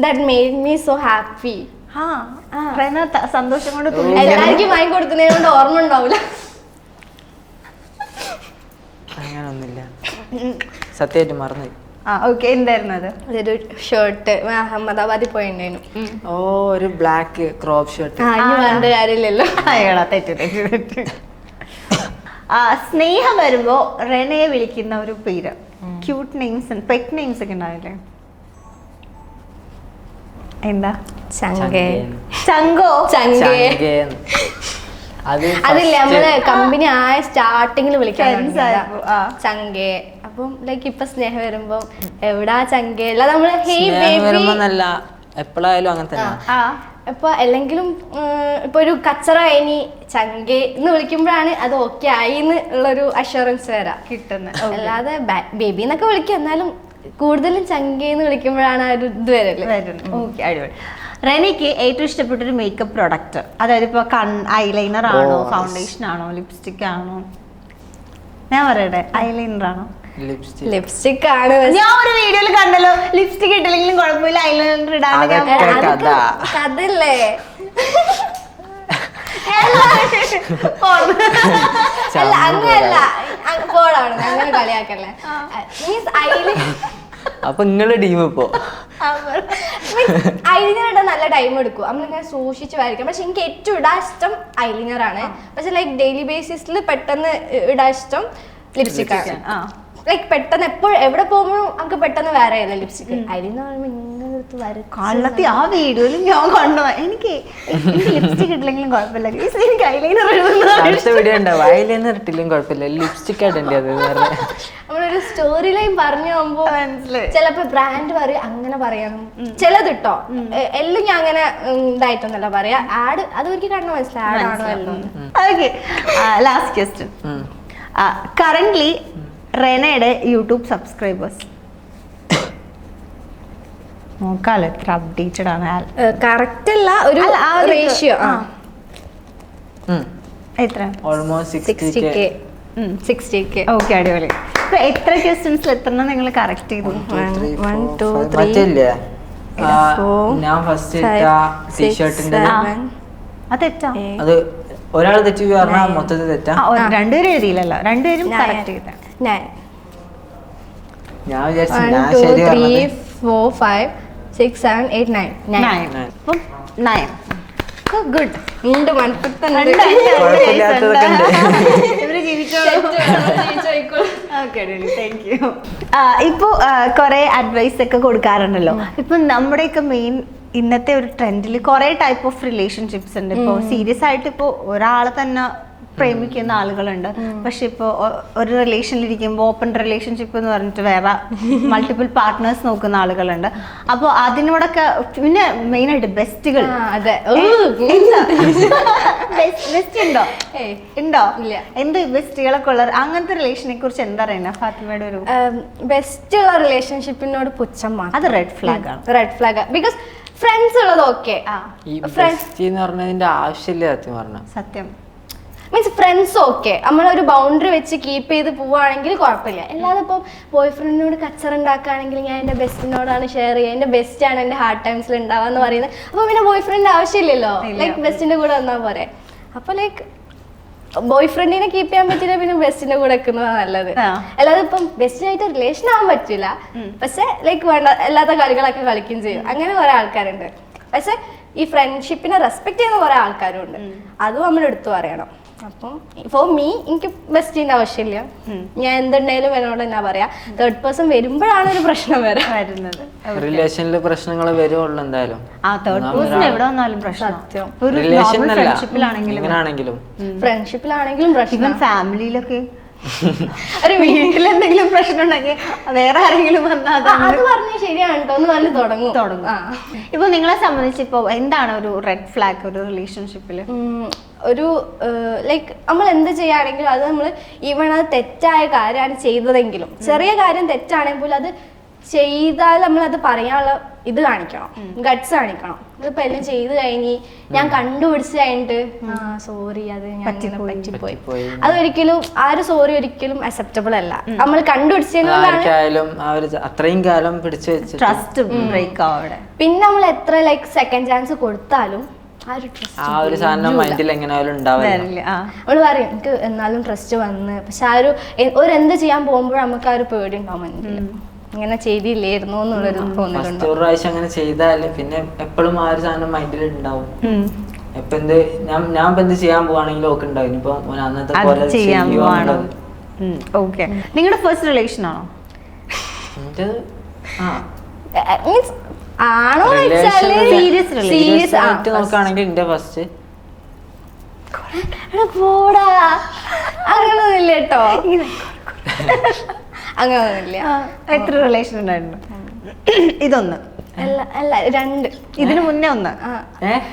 that made me so happy. സന്തോഷം കൊണ്ട് എല്ലാവർക്കും വാങ്ങി കൊടുക്കുന്നതിനെ കൊണ്ട് ഓർമ്മ ഉണ്ടാവില്ല. അങ്ങനൊന്നുമില്ല, സത്യമായിട്ട് മറന്നു. എന്തായിരുന്നു അത്? അതൊരു ഷർട്ട് അഹമ്മദാബാദിൽ പോയിട്ടുണ്ടായിരുന്നു. ഓ, ഒരു ബ്ലാക്ക് ക്രോപ്പ് ഷർട്ട്. വേണ്ട കാര്യമില്ലല്ലോ. തെറ്റ്. സ്നേഹ വരുമ്പോ റെനയെ വിളിക്കുന്ന ഒരു പേര്, ക്യൂട്ട് നെയിംസ്, പെറ്റ് നെയിംസ് ഒക്കെ ഉണ്ടാവില്ലേ? എന്താ? അതില്ല, നമ്മള് കമ്പനി ആയ സ്റ്റാർട്ടിങ്ങിൽ വിളിക്കാൻ ചങ്കേ. അപ്പം ലൈക്ക് ഇപ്പൊ സ്നേഹം വരുമ്പോ എവിടാ ചങ്കേ, അല്ല നമ്മള് എപ്പോഴായാലും അങ്ങനെ തന്നെ. ഇപ്പൊ അല്ലെങ്കിലും ഇപ്പൊ ഒരു കച്ചറ കഴിഞ്ഞ് ചങ്കേ എന്ന് വിളിക്കുമ്പോഴാണ് അത് ഓക്കെ ആയി എന്നുള്ളൊരു അഷുറൻസ് വരാം കിട്ടുന്നത്. അല്ലാതെ ബേബി എന്നൊക്കെ വിളിക്കും, എന്നാലും കൂടുതലും ചങ്കേന്ന് വിളിക്കുമ്പോഴാണ് ആ ഒരു ഇത് വരുന്നത്. ഓക്കെ, അടിപൊളി. റെനയ്ക്ക് ഏറ്റവും ഇഷ്ടപ്പെട്ട ഒരു മേക്കപ്പ് പ്രോഡക്റ്റ്, അതായത് ഇപ്പൊ ഐലൈനർ ആണോ, ഫൗണ്ടേഷൻ ആണോ, ലിപ്സ്റ്റിക് ആണോ? ഞാൻ പറയട്ടെ, ഐലൈനർ ആണോ? ലിപ്സ്റ്റിക് ആണ്. ഞാൻ ഒരു വീഡിയോയിൽ കണ്ടല്ലോ, ലിപ്സ്റ്റിക് ഇട്ടില്ലെങ്കിലും കുഴപ്പമില്ല, ഐലൈനർ ഇടാതെ. അതല്ലേ അല്ല അങ്ങനല്ല, പോളാണ് അങ്ങനെ കളിയാക്കല്ലേ. മീൻസ് അപ്പൊ നിങ്ങളുടെ ടീം ഇപ്പോ ഐലിനർ ഇടാൻ നല്ല ടൈം എടുക്കും, നമ്മളിങ്ങനെ സൂക്ഷിച്ച് വരയ്ക്കാം. പക്ഷെ എനിക്ക് ഏറ്റവും ഇടാൻ ഇഷ്ടം ഐലിനർ ആണ്. പക്ഷെ ലൈക്ക് ഡെയിലി ബേസിസിൽ പെട്ടെന്ന് ഇടാൻ ഇഷ്ടം ലിപ്സ്റ്റിക് ആണ്. ലൈക്ക് പെട്ടെന്ന് എപ്പോഴും എവിടെ പോകുമ്പോഴും നമുക്ക് പെട്ടെന്ന് വേറെ ലിപ്സ്റ്റിക്. ഐലിനർ കള്ളത്തി ആ വീഡിയോയിൽ ഞാൻ കണ്ടു. എനിക്ക് ലിപ്സ്റ്റിക് ഇട്ടില്ലെങ്കിലും കുഴപ്പമില്ല, എനിക്ക് ഐലൈനർ അടുത്ത വീഡിയോ ഉണ്ടാവും. ഐലൈനർ ഇട്ടില്ലെങ്കിൽ കുഴപ്പമില്ല, ലിപ്സ്റ്റിക് ഇടേണ്ടത്. നമ്മളൊരു സ്റ്റോറി ലൈൻ പറഞ്ഞു പോകുമ്പോ ചിലപ്പോ ബ്രാൻഡ് പറയും അങ്ങനെ പറയണം, ചിലതിട്ടോ എല്ലാം ഞാൻ അങ്ങനെ ഇതായിട്ടൊന്നല്ല പറയാ. ആഡ് അത് ഒരിക്കൽ കണ്ടു മനസ്സിലായി ആഡാണോ എല്ലാം. Okay, last question. കറന്റ്ലി റെനയുടെ യൂട്യൂബ് സബ്സ്ക്രൈബേഴ്സ് നോക്കാലോ എത്ര അപ്ഡേറ്റഡ് ആണ്. കറക്റ്റ് അല്ല, ഒരു റേഷ്യോ എത്ര? Almost 60K. 60K. ഓക്കെ, അടിപൊളി. എത്ര ക്വസ്റ്റ്യൻസിൽ എത്ര നിങ്ങൾ കറക്റ്റ് ചെയ്തു? 1 2 3 ഞാൻ ഫസ്റ്റ് ടീഷർട്ടിന്റെ അത് തെറ്റാ? അത് ഒരാൾ തെറ്റി പറഞ്ഞാൽ മൊത്തത്തിൽ തെറ്റാ? രണ്ടുപേരും എഴുതിയില്ലല്ലോ, രണ്ടുപേരും കറക്റ്റ് ചെയ്ത. ഞാൻ വിചാരിച്ചു ഞാൻ ശരി 1 2 3 4 5 6 7 8 9. അപ്പം 9. ഗുഡ്. ഉണ്ട് മനസ്സിൽ കുഴപ്പമില്ലാത്തതൊക്കെ ഉണ്ട്. ഇപ്പൊ കൊറേ അഡ്വൈസ് ഒക്കെ കൊടുക്കാറുണ്ടല്ലോ. ഇപ്പൊ നമ്മുടെയൊക്കെ മെയിൻ ഇന്നത്തെ ഒരു ട്രെൻഡിൽ കുറെ ടൈപ്പ് ഓഫ് റിലേഷൻഷിപ്സ് ഉണ്ട്. ഇപ്പൊ സീരിയസ് ആയിട്ട് ഇപ്പൊ ഒരാളെ തന്നെ പ്രേമിക്കുന്ന ആളുകളുണ്ട്. പക്ഷെ ഇപ്പോൾ ഒരു റിലേഷനിലിരിക്കുമ്പോൾ ഓപ്പൺ റിലേഷൻഷിപ്പ് എന്ന് പറഞ്ഞിട്ട് വേറെ മൾട്ടിപ്പിൾ പാർട്ട്നേഴ്സ് നോക്കുന്ന ആളുകളുണ്ട്. അപ്പോൾ അതിനോടൊക്കെ പിന്നെ മെയിനായിട്ട് ബെസ്റ്റുകൾ ബെസ്റ്റ് ഉണ്ടോ? എന്ത് ബെസ്റ്റുകളൊക്കെ ഉള്ള അങ്ങനത്തെ റിലേഷനെ കുറിച്ച് എന്താ പറയുക ഫാത്തിമയുടെ ഒരു? ബെസ്റ്റ് ഉള്ള റിലേഷൻഷിപ്പിനോട് പുച്ഛം മാത്രം. അത് റെഡ് ഫ്ലാഗ് ആണ്. റെഡ് ഫ്ലാഗ് ബിക്കോസ് ഫ്രണ്ട്സ് ഉള്ളത് ഓക്കെ. ആവശ്യമില്ല സത്യം പറഞ്ഞ. സത്യം മീൻസ് ഫ്രണ്ട്സ് ഓക്കെ, നമ്മളൊരു ബൗണ്ടറി വെച്ച് കീപ്പ് ചെയ്ത് പോവുകയാണെങ്കിൽ കുഴപ്പമില്ല. അല്ലാതെ ഇപ്പം ബോയ് ഫ്രണ്ടിനോട് കച്ചറ ഉണ്ടാക്കുകയാണെങ്കിൽ ഞാൻ എൻ്റെ ബെസ്റ്റിനോടാണ് ഷെയർ ചെയ്യുക, എൻ്റെ ബെസ്റ്റ് ആണ് എൻ്റെ ഹാർഡ് ടൈംസിൽ ഉണ്ടാവാന്ന് പറയുന്നത്. അപ്പോൾ പിന്നെ ബോയ് ഫ്രണ്ട് ആവശ്യമില്ലല്ലോ, ലൈക്ക് ബെസ്റ്റിൻ്റെ കൂടെ വന്നാൽ പോരെ. അപ്പോൾ ലൈക്ക് ബോയ് ഫ്രണ്ടിനെ കീപ്പ് ചെയ്യാൻ പറ്റില്ല, പിന്നെ ബെസ്റ്റിന്റെ കൂടെ വെക്കുന്നതാണ് നല്ലത്. അല്ലാതെ ഇപ്പം ബെസ്റ്റിനായിട്ട് റിലേഷൻ ആവാൻ പറ്റില്ല, പക്ഷെ ലൈക്ക് വേണ്ട അല്ലാത്ത കളികളൊക്കെ കളിക്കുകയും ചെയ്യും. അങ്ങനെ കുറെ ആൾക്കാരുണ്ട്. പക്ഷെ ഈ ഫ്രണ്ട്ഷിപ്പിനെ റെസ്പെക്ട് ചെയ്യുന്ന കുറെ ആൾക്കാരും ഉണ്ട്, അതും നമ്മൾ എടുത്തു പറയണം. അപ്പം ഫോർ മീ എനിക്ക് ബെസ്റ്റിന്റെ ആവശ്യമില്ല, ഞാൻ എന്തുണ്ടായാലും എന്നോട് എന്നാ പറയാ. തേർഡ് പേഴ്സൺ വരുമ്പോഴാണ് ഒരു പ്രശ്നം വരുന്നത്. റിലേഷനിൽ പ്രശ്നങ്ങൾ വരുള്ളൂ എന്തായാലും. ഫ്രണ്ട്ഷിപ്പിലാണെങ്കിലും പ്രശ്നം, ഫാമിലിയിലൊക്കെ ഒരു വീട്ടിലെന്തെങ്കിലും പ്രശ്നം ഉണ്ടെങ്കിൽ വേറെ ആരെങ്കിലും വന്നാൽ അത് പറഞ്ഞാൽ ശരിയാണ് കേട്ടോ, ഒന്ന് നല്ല തുടങ്ങും. ഇപ്പൊ നിങ്ങളെ സംബന്ധിച്ച് ഇപ്പൊ എന്താണ് ഒരു റെഡ് ഫ്ലാഗ് ഒരു റിലേഷൻഷിപ്പില്? ഒരു ലൈക്ക് നമ്മൾ എന്ത് ചെയ്യുകയാണെങ്കിലും അത് നമ്മൾ ഈവൺ അത് തെറ്റായ കാര്യമാണ് ചെയ്തതെങ്കിലും, ചെറിയ കാര്യം തെറ്റാണെങ്കിൽ പോലും അത് ചെയ്താൽ നമ്മളത് പറയാനുള്ള ഇത് കാണിക്കണം, ഗട്ട്സ് കാണിക്കണം. ഇതിപ്പോ എല്ലാം ചെയ്ത് കഴിഞ്ഞ് ഞാൻ കണ്ടുപിടിച്ച് കഴിഞ്ഞിട്ട് സോറി അത് ഞാൻ പറ്റിപ്പോയി, അതൊരിക്കലും ആ ഒരു സോറി ഒരിക്കലും അക്സെപ്റ്റബിൾ അല്ല. നമ്മൾ കണ്ടുപിടിച്ചതിനോടാണ് അത്രയും കാലം പിടിച്ചു വെച്ച് ട്രസ്റ്റ് ബ്രേക്ക് ആവട്ടെ. പിന്നെ നമ്മൾ എത്ര ലൈക്ക് സെക്കൻഡ് ചാൻസ് കൊടുത്താലും ആ ഒരു സാധനം മൈൻഡിൽ എങ്ങനെയാലും ഉണ്ടാവില്ല. അവള് പറയും എനിക്ക് എന്നാലും ട്രസ്റ്റ് വന്ന്, പക്ഷെ ആ ഒരു എന്ത് ചെയ്യാൻ പോകുമ്പോൾ നമുക്ക് ആ ഒരു പേടി ഉണ്ടാവും മനസ്സിൽ, ഇങ്ങനെ ചെയ്തില്ലായിരുന്നു എന്നുള്ളൊരു തോന്നലുണ്ട്. ഒരു പ്രാവശ്യം അങ്ങനെ ചെയ്താല് പിന്നെ എപ്പോഴും ആ ഒരു സാധനം മൈൻഡിൽ ഉണ്ടാവും. ഇപ്പൊ എന്ത് ഞാൻ ഇപ്പൊ എന്ത് ചെയ്യാൻ പോവാണെങ്കിലും ഒക്കെ ഉണ്ടാവും. ഇപ്പൊ അന്നത്തെ പോലെ നിങ്ങളുടെ ഫസ്റ്റ് റിലേഷൻ ആണോ? മീൻസ് ആണോ സീരിയസ് ആയിട്ട് നോക്കുകയാണെങ്കിൽ എന്റെ ഫസ്റ്റ് പോടാ അങ്ങനൊന്നുമില്ല കേട്ടോ, അങ്ങനൊന്നുമില്ല. എത്ര റിലേഷൻ ഉണ്ടായിരുന്നു? ഇതൊന്ന് അല്ല രണ്ട്. ഇതിന് മുന്നേ ഒന്ന്,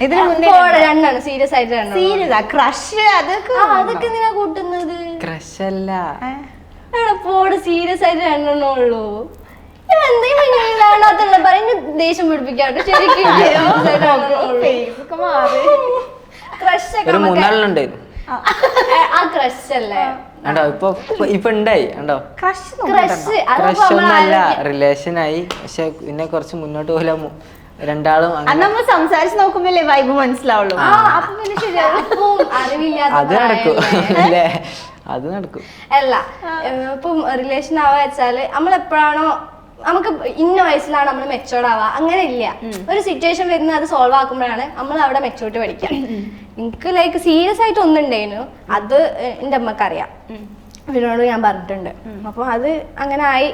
ഇതിന് മുന്നേ രണ്ടാണ്. സീരിയസ് ആയിട്ട് സീരിയസ് ക്രഷ് അതൊക്കെ എന്തിനാ കൂട്ടുന്നത്? ക്രഷ് അല്ല പോട്, സീരിയസ് ആയിട്ട് രണ്ടെണ്ണേ ഉള്ളൂ. ദേഷ്യം പിടിപ്പിക്കാട്ടോ ശരിക്കും. ഒരു മൂന്നാളിനുണ്ട് ആ ക്രഷ് അല്ലേ ഇപ്പൊ ഉണ്ടായി ഉണ്ടോ? ക്രഷ് ക്രഷ് ഒന്നല്ല, റിലേഷൻ ആയി. പക്ഷെ പിന്നെ കുറച്ച് മുന്നോട്ട് പോലെ രണ്ടാളും അത് നമ്മൾ സംസാരിച്ച് നോക്കുമ്പോഴല്ലേ വൈബ് മനസ്സിലാവുള്ളൂ. അപ്പൊ പിന്നെ ശരിയാവും. അത് നടക്കും അല്ലേ? അത് നടക്കും. അല്ല ഇപ്പം റിലേഷൻ ആവാ വെച്ചാല് നമ്മളെപ്പോഴാണോ നമുക്ക് ഇന്ന വയസ്സിലാണ് നമ്മൾ മെച്ചോർഡ് ആവുക, അങ്ങനെ ഇല്ല. ഒരു സിറ്റുവേഷൻ വരുന്നത് അത് സോൾവ് ആക്കുമ്പോഴാണ് നമ്മൾ അവിടെ മെച്ചോറിറ്റി പഠിക്കുക. എനിക്ക് ലൈക്ക് സീരിയസ് ആയിട്ട് ഒന്നുണ്ടായിരുന്നു, അത് എൻ്റെ അമ്മക്ക് അറിയാം, ഇവരോട് ഞാൻ പറഞ്ഞിട്ടുണ്ട്. അപ്പൊ അത് അങ്ങനെ ആയി,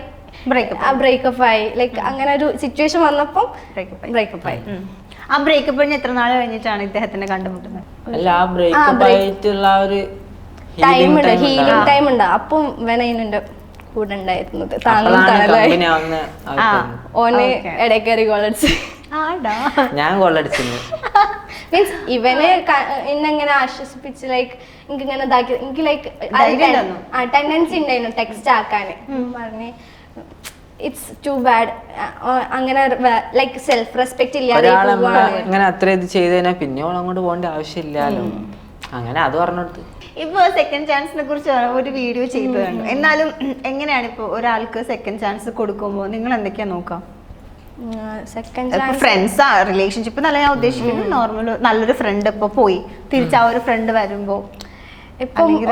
ബ്രേക്കപ്പ് ആയി. ലൈക്ക് അങ്ങനെ ഒരു സിറ്റുവേഷൻ വന്നപ്പോ ബ്രേക്കപ്പ് ആയി. ആ ബ്രേക്കപ്പ് എത്ര നാൾ കഴിഞ്ഞിട്ടാണ് ഇദ്ദേഹത്തിനെ കണ്ടുമുട്ടുന്നത്? അല്ല, ആ ബ്രേക്കപ്പ് ആയിട്ടുള്ള ഒരു ടൈം ഉണ്ട്, ഹീലിംഗ് ടൈം ഉണ്ട്. അപ്പം വേണേനുണ്ട് കൂടെ ഉണ്ടായിരുന്നത്, താങ്ങും തണലായി. ഓന് ഇടയ്ക്കേറി ഗോളടിച്ച് ഞാൻ ഗോളടിച്ചിരുന്നു. മീൻസ് ഇവന് എന്നെങ്ങനെ ആശ്വസിപ്പിച്ച് ലൈക്ക് എനിക്ക് ഇങ്ങനെ ഇതാക്കി, എനിക്ക് ലൈക്ക് ടെൻഡൻസി ഉണ്ടായിരുന്നു ടെക്സ്റ്റ് ആക്കാന്. പറഞ്ഞ് ഇറ്റ്സ് ടു ബാഡ്, അങ്ങനെ ലൈക്ക് സെൽഫ് റെസ്പെക്ട് ഇല്ലാതെ അങ്ങനെ അത്ര ഇത് ചെയ്ത് കഴിഞ്ഞാൽ പിന്നെ അങ്ങോട്ട് പോകേണ്ട ആവശ്യമില്ലല്ലോ, അങ്ങനെ അത് പറഞ്ഞെടുത്ത്. ഇപ്പൊ സെക്കൻഡ് ചാൻസിനെ കുറിച്ച് ഒരു വീഡിയോ ചെയ്തു കണ്ടു. എന്നാലും എങ്ങനെയാണ് ഇപ്പൊ ഒരാൾക്ക് സെക്കൻഡ് ചാൻസ് കൊടുക്കുമ്പോൾ നിങ്ങൾ എന്തൊക്കെയാ നോക്കാം? ഫ്രണ്ട്സ് റിലേഷൻഷിപ്പ് നല്ല ഞാൻ ഉദ്ദേശിക്കുന്നത് നോർമൽ നല്ലൊരു ഫ്രണ്ട് ഇപ്പൊ പോയി തിരിച്ച് ആ ഒരു ഫ്രണ്ട് വരുമ്പോ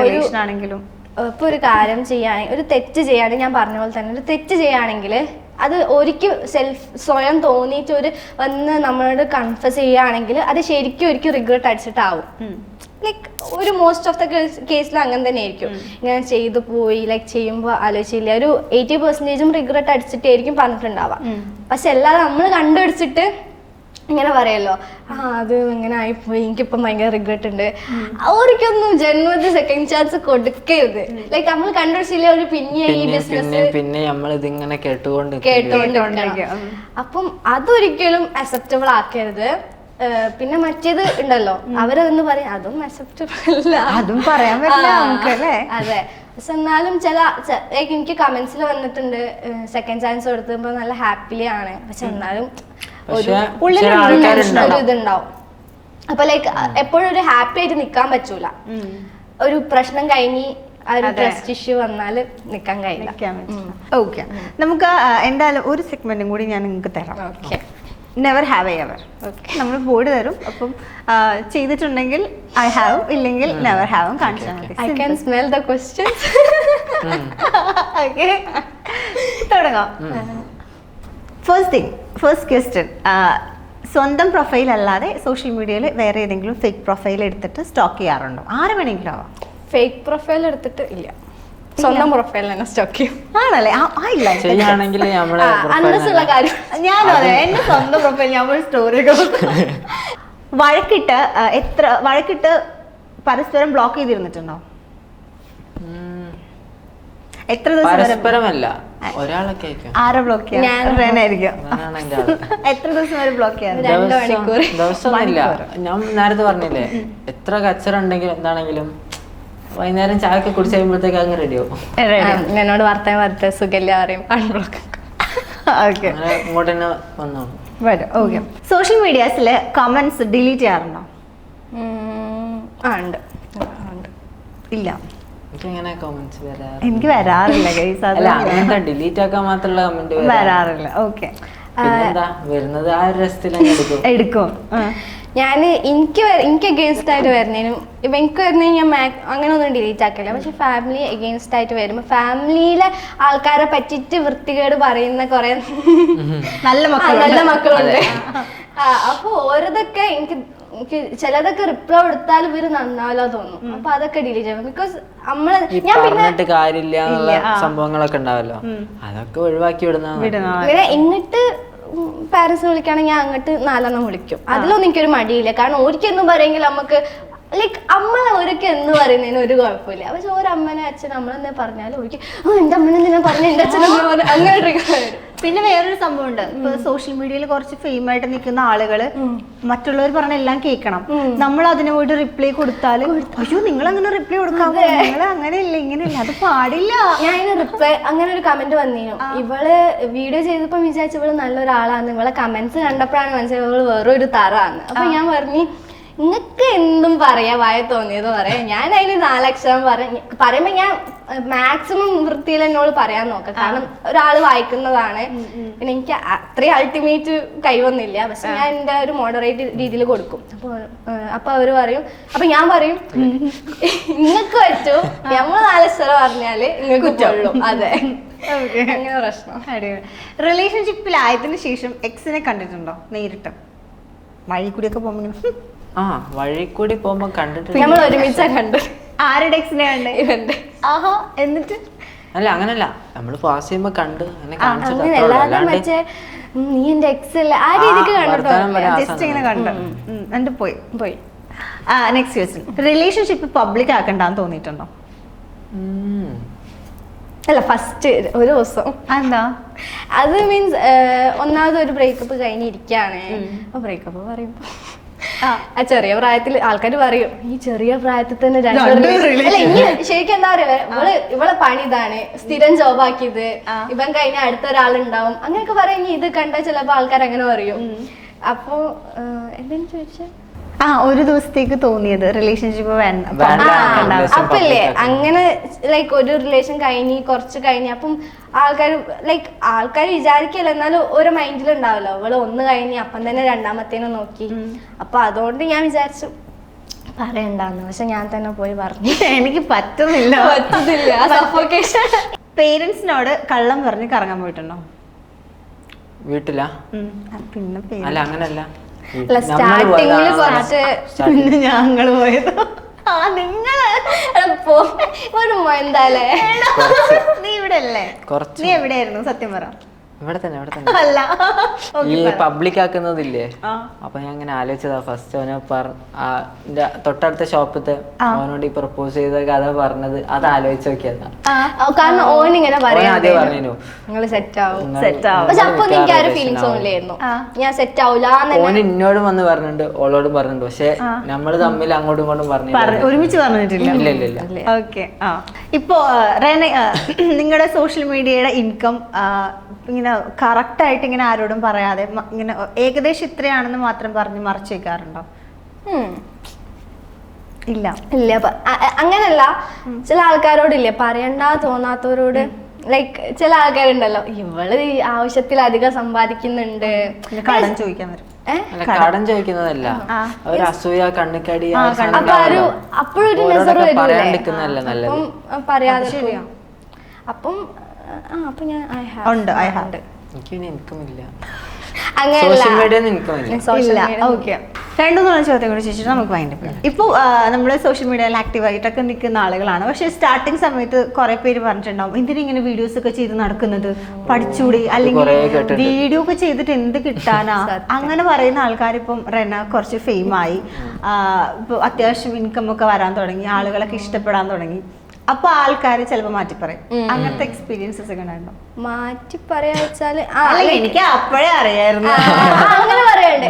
റിലേഷൻ ആണെങ്കിലും ഇപ്പൊ ഒരു കാര്യം ചെയ്യുകയാണെങ്കിൽ, ഒരു തെറ്റ് ചെയ്യുകയാണെങ്കിൽ, ഞാൻ പറഞ്ഞ പോലെ തന്നെ ഒരു തെറ്റ് ചെയ്യുകയാണെങ്കിൽ അത് ഒരിക്കൽ സ്വയം തോന്നിയിട്ട് ഒരു വന്ന് നമ്മളോട് കൺഫസ് ചെയ്യുകയാണെങ്കിൽ അത് ശരിക്കും ഒരിക്കലും റിഗ്രറ്റ് അടിച്ചിട്ടാവും. ലൈക്ക് ഒരു മോസ്റ്റ് ഓഫ് ദ കേസിൽ അങ്ങനെ തന്നെ ആയിരിക്കും. ഇങ്ങനെ ചെയ്തു പോയി ലൈക്ക് ചെയ്യുമ്പോൾ ആലോചിച്ചില്ല, ഒരു 80% റിഗ്രറ്റ് അടിച്ചിട്ടായിരിക്കും പറഞ്ഞിട്ടുണ്ടാവാം. പക്ഷെ അല്ലാതെ നമ്മൾ കണ്ടുപിടിച്ചിട്ട് ഇങ്ങനെ പറയല്ലോ, അത് ഇങ്ങനെ ആയിപ്പോയി, എനിക്കിപ്പം ഭയങ്കര റിഗ്രറ്റ് ഉണ്ട്, അവർക്കൊന്നും ജന്മത്തിൽ സെക്കൻഡ് ചാൻസ് കൊടുക്കരുത്. ലൈക്ക് നമ്മൾ കണ്ടുപിടിച്ചില്ല, ഒരു പിന്നെ ഈ ബിസിനസ് പിന്നെ നമ്മൾ ഇതിങ്ങനെ കേട്ടുകൊണ്ട്. അപ്പം അതൊരിക്കലും അക്സെപ്റ്റബിൾ ആക്കരുത്. പിന്നെ മറ്റേത് ഉണ്ടല്ലോ, അവരതെന്ന് പറയും അതും അക്സെപ്റ്റബിൾ അല്ല, അതും പറയാൻ പറ്റില്ല. അതെ, പക്ഷെ എന്നാലും എനിക്ക് കമന്റ്സിൽ വന്നിട്ടുണ്ട് സെക്കൻഡ് ചാൻസ് കൊടുത്തപ്പോ നല്ല ഹാപ്പിലി ആണ്, പക്ഷെ എന്നാലും ഒരു ഇതുണ്ടാവും. അപ്പൊ ലൈക്ക് എപ്പോഴും ഒരു ഹാപ്പി ആയിട്ട് നിക്കാൻ പറ്റൂല. ഒരു പ്രശ്നം കഴിഞ്ഞ് ട്രസ്റ്റ് ഇഷ്യൂ വന്നാല് നിക്കാൻ കഴിയില്ല. ഓക്കെ, നമുക്ക് എന്തായാലും ഒരു സെഗ്മെന്റും കൂടി ഞാൻ നിങ്ങൾക്ക് തരാം. Never have ever. നമ്മൾ ബോർഡ് തരും, അപ്പം ചെയ്തിട്ടുണ്ടെങ്കിൽ ഐ ഹാവ്, ഇല്ലെങ്കിൽ നെവർ ഹാവും കാണിച്ചാൽ മതി. I can smell the questions. Okay, തുടങ്ങാം. ഫസ്റ്റ് ക്വസ്റ്റ്യൻ, സ്വന്തം പ്രൊഫൈൽ അല്ലാതെ സോഷ്യൽ മീഡിയയിൽ വേറെ ഏതെങ്കിലും ഫേക്ക് പ്രൊഫൈൽ എടുത്തിട്ട് സ്റ്റോക്ക് ചെയ്യാറുണ്ടോ? ആര് വേണമെങ്കിലും ആവാം. ഫേക്ക് പ്രൊഫൈൽ എടുത്തിട്ട് ഇല്ല, സ്വന്തം പ്രൊഫൈൽ തന്നെ സ്റ്റോക്ക് ചെയ്യും. ആണല്ലേ? അന്തസ്സുള്ള കാര്യം. ഞാനും അതെ, എന്റെ സ്വന്തം പ്രൊഫൈൽ ഞാൻ സ്റ്റോറി വഴക്കിട്ട് പരസ്പരം ബ്ലോക്ക് ചെയ്തിരുന്നിട്ടുണ്ടോ? എത്ര പരസ്പരമല്ല, ഒരാളൊക്കെ ആരെ ബ്ലോക്ക് ചെയ്യാനായിരിക്കും? എത്ര ദിവസം വരെ ബ്ലോക്ക് ചെയ്യാൻ? 2 മണിക്കൂർ. ദിവസമൊന്നുമില്ല, ഞാൻ നേരത്തെ പറഞ്ഞില്ലേ, എത്ര കച്ചറ ഉണ്ടെങ്കിലും എന്താണെങ്കിലും വൈകുന്നേരം ചായ ഒക്കെ കുടിച്ച് കഴിയുമ്പോഴത്തേക്ക് അങ്ങ് റെഡിയാവും. എന്നോട് വർത്തമാനം പറഞ്ഞ സുഖമില്ല പറയും, അൺബ്ലോക്ക്. ഇങ്ങോട്ട് തന്നെ വന്നോളൂ. ഓക്കെ, സോഷ്യൽ മീഡിയാസില് കമന്റ്സ് ഡിലീറ്റ് ചെയ്യാറുണ്ടോ? ഉണ്ട്. ഇല്ല, എനിക്ക് വരാറില്ല. അങ്ങനത്തെ ഡിലീറ്റ് ആക്കാൻ മാത്രമുള്ള കമന്റ് വരാറില്ല. ഓക്കെ, വരുന്നത് ആ ഒരു രസത്തിൽ എടുക്കും. എനിക്ക് അഗെയിൻസ്റ്റ് ആയിട്ട് വരുന്നതിനും എനിക്ക് വരുന്നതിന് ഞാൻ അങ്ങനെ ഒന്നും ഡിലീറ്റ് ആക്കില്ല. പക്ഷെ ഫാമിലി അഗെയിൻസ്റ്റ് ആയിട്ട് വരുമ്പോൾ ഫാമിലിയിലെ ആൾക്കാരെ പറ്റിയിട്ട് വൃത്തികേട് പറയുന്ന കുറെ നല്ല മക്കളുണ്ട്. അപ്പൊ ഓരോതൊക്കെ എനിക്ക് ചിലതൊക്കെ റിപ്ലൈ കൊടുത്താൽ ഇവര് നന്നാവല്ലോ തോന്നും. അപ്പൊ അതൊക്കെ ഡിലീറ്റ് ചെയ്യും. ബിക്കോസ് നമ്മള് ഞാൻ പിന്നെ കാര്യമില്ല സംഭവങ്ങളൊക്കെ ഉണ്ടാവല്ലോ, അതൊക്കെ ഒഴിവാക്കി വിടുന്ന. ഇങ്ങോട്ട് പാരന്റ്സിനെ വിളിക്കുകയാണെങ്കിൽ ഞാൻ അങ്ങോട്ട് 4 വിളിക്കും. അതിലൊന്നും എനിക്കൊരു മടിയില്ല. കാരണം ഒരിക്കലും പറയെങ്കിൽ നമുക്ക് ലൈക്ക് അമ്മ ഒരിക്കൽ എന്ന് പറയുന്നതിന് ഒരു കുഴപ്പമില്ല. പക്ഷെ ഒരമ്മനെ അച്ഛൻ നമ്മളെന്നെ പറഞ്ഞാലും ഒരിക്കൽ എന്റെ അമ്മനെ എന്തിനാ പറഞ്ഞ, എന്റെ അച്ഛനെ അങ്ങനെ വരും. പിന്നെ വേറൊരു സംഭവം ഉണ്ട്, ഇപ്പൊ സോഷ്യൽ മീഡിയയിൽ കുറച്ച് ഫെയിം ആയിട്ട് നിൽക്കുന്ന ആളുകള് മറ്റുള്ളവർ പറഞ്ഞ എല്ലാം കേൾക്കണം. നമ്മൾ അതിന് പോയിട്ട് റിപ്ലൈ കൊടുത്താല് അയ്യോ നിങ്ങൾ അങ്ങനെ റിപ്ലൈ കൊടുക്കാമോ, നിങ്ങൾ അങ്ങനെയല്ല ഇങ്ങനെയല്ല, അത് പാടില്ല. ഞാൻ റിപ്ലൈ അങ്ങനെ ഒരു കമന്റ് വന്നിരുന്നു. ഇവള് വീഡിയോ ചെയ്തപ്പോ വിചാരിച്ച ഇവള് നല്ലൊരാളാണ്, ഇവളെ കമന്റ്സ് കണ്ടപ്പോഴാണ് മനസ്സിലായത് ഇവള് വേറൊരു തറാന്ന്. അപ്പൊ ഞാൻ പറഞ്ഞു നിങ്ങൾക്ക് എന്തും പറയാ, വായ തോന്നിയത് പറയാം. ഞാൻ അതിന് 4 അക്ഷരം പറയുമ്പോ ഞാൻ മാക്സിമം വൃത്തിയിൽ എന്നോട് പറയാൻ നോക്കാം. കാരണം ഒരാള് വായിക്കുന്നതാണ്. പിന്നെ എനിക്ക് അത്രയും അൾട്ടിമേറ്റ് കഴിവൊന്നുമില്ല. പക്ഷെ ഞാൻ എൻ്റെ ഒരു മോഡറേറ്റ് രീതിയിൽ കൊടുക്കും. അപ്പൊ അവര് പറയും, അപ്പൊ ഞാൻ പറയും നിങ്ങൾക്ക് പറ്റൂ, നമ്മൾ 4 സ്ഥലം പറഞ്ഞാല് നിങ്ങൾക്ക് കൊള്ളും. അതെ, അങ്ങനെ പ്രശ്നം. റിലേഷൻഷിപ്പിലായതിനു ശേഷം എക്സിനെ കണ്ടിട്ടുണ്ടോ നേരിട്ട്? വഴി കൂടിയൊക്കെ പോകുമ്പോ വഴി കൂടി പോകുമ്പോ കണ്ടിട്ട് നമ്മൾ ഒരുമിച്ചാ കണ്ടു. ആരുടെ എക്സിനെ കണ്ടേ? ഇവന്റെ. ആഹാ, എന്നിട്ട്? അല്ല അങ്ങനല്ല, നമ്മള് പാസ് ചെയ്യുമ്പോ കണ്ട് അങ്ങനെ അങ്ങനെ എല്ലാവരും മറ്റേ നീ എന്റെ എക്സ് അല്ലേ ആ രീതിക്ക് കണ്ടിട്ടോ, ജസ്റ്റ് ഇങ്ങനെ കണ്ടു എന്നിട്ട് പോയി. നെക്സ്റ്റ് ക്വസ്റ്റ്യൻ, റിലേഷൻഷിപ്പ് പബ്ലിക് ആക്കണ്ടെന്ന് തോന്നിയിട്ടുണ്ടോ? അല്ല, ഫസ്റ്റ് ഒരു ദിവസം. എന്താ അത്? മീൻസ് ഒന്നാമത് ഒരു ബ്രേക്കപ്പ് കഴിഞ്ഞിരിക്കുകയാണ്. അപ്പൊ ബ്രേക്കപ്പ് പറയുമ്പോ ആ ചെറിയ പ്രായത്തിൽ ആൾക്കാർ പറയും ഈ ചെറിയ പ്രായത്തിൽ തന്നെ ശരിക്കും എന്താ പറയാ, ഇവളെ പണി ഇതാണ്, സ്ഥിരം ജോബാക്കിയത്, ഇവൻ കഴിഞ്ഞ അടുത്ത ഒരാളുണ്ടാവും അങ്ങനെയൊക്കെ പറയും. ഇത് കണ്ട ചിലപ്പോ ആൾക്കാർ അങ്ങനെ പറയും. അപ്പൊ എന്തെങ്കിലും ചോദിച്ചാ ഒരു ദിവസത്തേക്ക് തോന്നിയത് റിലേഷൻഷിപ്പ് അപ്പല്ലേ അങ്ങനെ ലൈക്ക് ഒരു റിലേഷൻ കഴിഞ്ഞ് കുറച്ച് കഴിഞ്ഞ് അപ്പം ആൾക്കാർ വിചാരിക്കല്ല, എന്നാലും ഓരോ മൈൻഡിൽ ഉണ്ടാവല്ലോ അവള് ഒന്ന് കഴിഞ്ഞ് അപ്പം തന്നെ രണ്ടാമത്തേനും നോക്കി. അപ്പൊ അതുകൊണ്ട് ഞാൻ വിചാരിച്ചു പറയണ്ടാന്ന്. പക്ഷെ ഞാൻ തന്നെ പോയി പറഞ്ഞു എനിക്ക് പറ്റുന്നില്ല. പേരൻസിനോട് കള്ളം പറഞ്ഞ് കറങ്ങാൻ പോയിട്ടുണ്ടോ? വീട്ടിലാ? പിന്നെ അല്ല അങ്ങനല്ല, സ്റ്റാർട്ടിങ്ങില് കുറച്ച് പിന്നെ ഞങ്ങള് പോയത് നിങ്ങള് ഒരു എന്താലേ നീ ഇവിടെ അല്ലേ? നീ എവിടെയായിരുന്നു സത്യം പറ? ഇവിടെ തന്നെ അല്ല, ഈ പബ്ലിക് ആക്കുന്നതില്ലേ, അപ്പൊ ഞാൻ ഇങ്ങനെ ആലോചിച്ചതാ. ഫസ്റ്റ് അവനെ തൊട്ടടുത്ത ഷോപ്പത്തെ അവനോട് ഈ പ്രപ്പോസ് ചെയ്ത കഥ പറഞ്ഞത് അത് ആലോചിച്ച് നോക്കിയതാ. കാരണം ഓൻ ഇങ്ങനെ ആദ്യം പറഞ്ഞു നിങ്ങള് സെറ്റ് ആവും. പക്ഷെ അപ്പൊ എനിക്ക് ആ ഒരു ഫീലിങ്സ് ഒന്നുമില്ലായിരുന്നു, ഞാൻ സെറ്റ് ആവൂല. ഓന് എന്നോടും വന്ന് പറഞ്ഞിട്ടുണ്ട്, ഓളോടും പറഞ്ഞിട്ടുണ്ട്. പക്ഷെ നമ്മള് തമ്മിൽ അങ്ങോട്ടും ഇങ്ങോട്ടും പറഞ്ഞു, ഒരുമിച്ച് പറഞ്ഞിട്ടില്ല. ഇല്ല. ഓക്കെ. ഇപ്പോ നിങ്ങളുടെ സോഷ്യൽ മീഡിയയുടെ ഇൻകം ഇങ്ങനെ കറക്റ്റ് ആയിട്ട് ഇങ്ങനെ ആരോടും പറയാതെ ഇങ്ങനെ ഏകദേശം ഇത്രയാണെന്ന് മാത്രം പറഞ്ഞ് മറച്ചു വെക്കാറുണ്ടോ? ഇല്ല. അങ്ങനല്ല, ചില ആൾക്കാരോടില്ലേ പറയണ്ട തോന്നാത്തവരോട്. ലൈക്ക് ചില ആൾക്കാരുണ്ടല്ലോ ഇവള് ആവശ്യത്തിലധികം സമ്പാദിക്കുന്നുണ്ട്, കടം ചോദിക്കാൻ വരും. കടം ചോദിക്കുന്നതല്ല, ഒരു അസൂയ കണ്ണിക്കടി അപ്പോഴൊരു പറയാണ്ടിരിക്കുന്നതല്ല നല്ലത്. പറയാതെ അപ്പം അപ്പൊ ഞാൻ രണ്ടുമൂന്ന് ചോദ്യം കൂടി ചോദിച്ചിട്ട് നമുക്ക് വൈൻഡപ്പ് ചെയ്യാം. ഇപ്പോൾ നമ്മൾ സോഷ്യൽ മീഡിയയിൽ ആക്റ്റീവായിട്ടൊക്കെ നിൽക്കുന്ന ആളുകളാണ്. പക്ഷെ സ്റ്റാർട്ടിങ് സമയത്ത് കുറെ പേര് പറഞ്ഞിട്ടുണ്ടാവും എന്തിനിങ്ങനെ വീഡിയോസ് ഒക്കെ ചെയ്ത് നടക്കുന്നത്, പഠിച്ചുകൂടി, അല്ലെങ്കിൽ വീഡിയോ ഒക്കെ ചെയ്തിട്ട് എന്ത് കിട്ടാനാ, അങ്ങനെ പറയുന്ന ആൾക്കാർ. ഇപ്പം റെന കുറച്ച് ഫെയിമായി, ഇപ്പൊ അത്യാവശ്യം ഇൻകം ഒക്കെ വരാൻ തുടങ്ങി, ആളുകളൊക്കെ ഇഷ്ടപ്പെടാൻ തുടങ്ങി. അപ്പൊ ആൾക്കാര് ചിലപ്പോ മാറ്റി പറയും. അങ്ങനത്തെ എക്സ്പീരിയൻസസ് ഒക്കെ ഉണ്ടായിരുന്നു? മാറ്റി പറയാ വെച്ചാല് എനിക്ക് അപ്പോഴേ അറിയായിരുന്നു. അങ്ങനെ പറയണ്ടേ,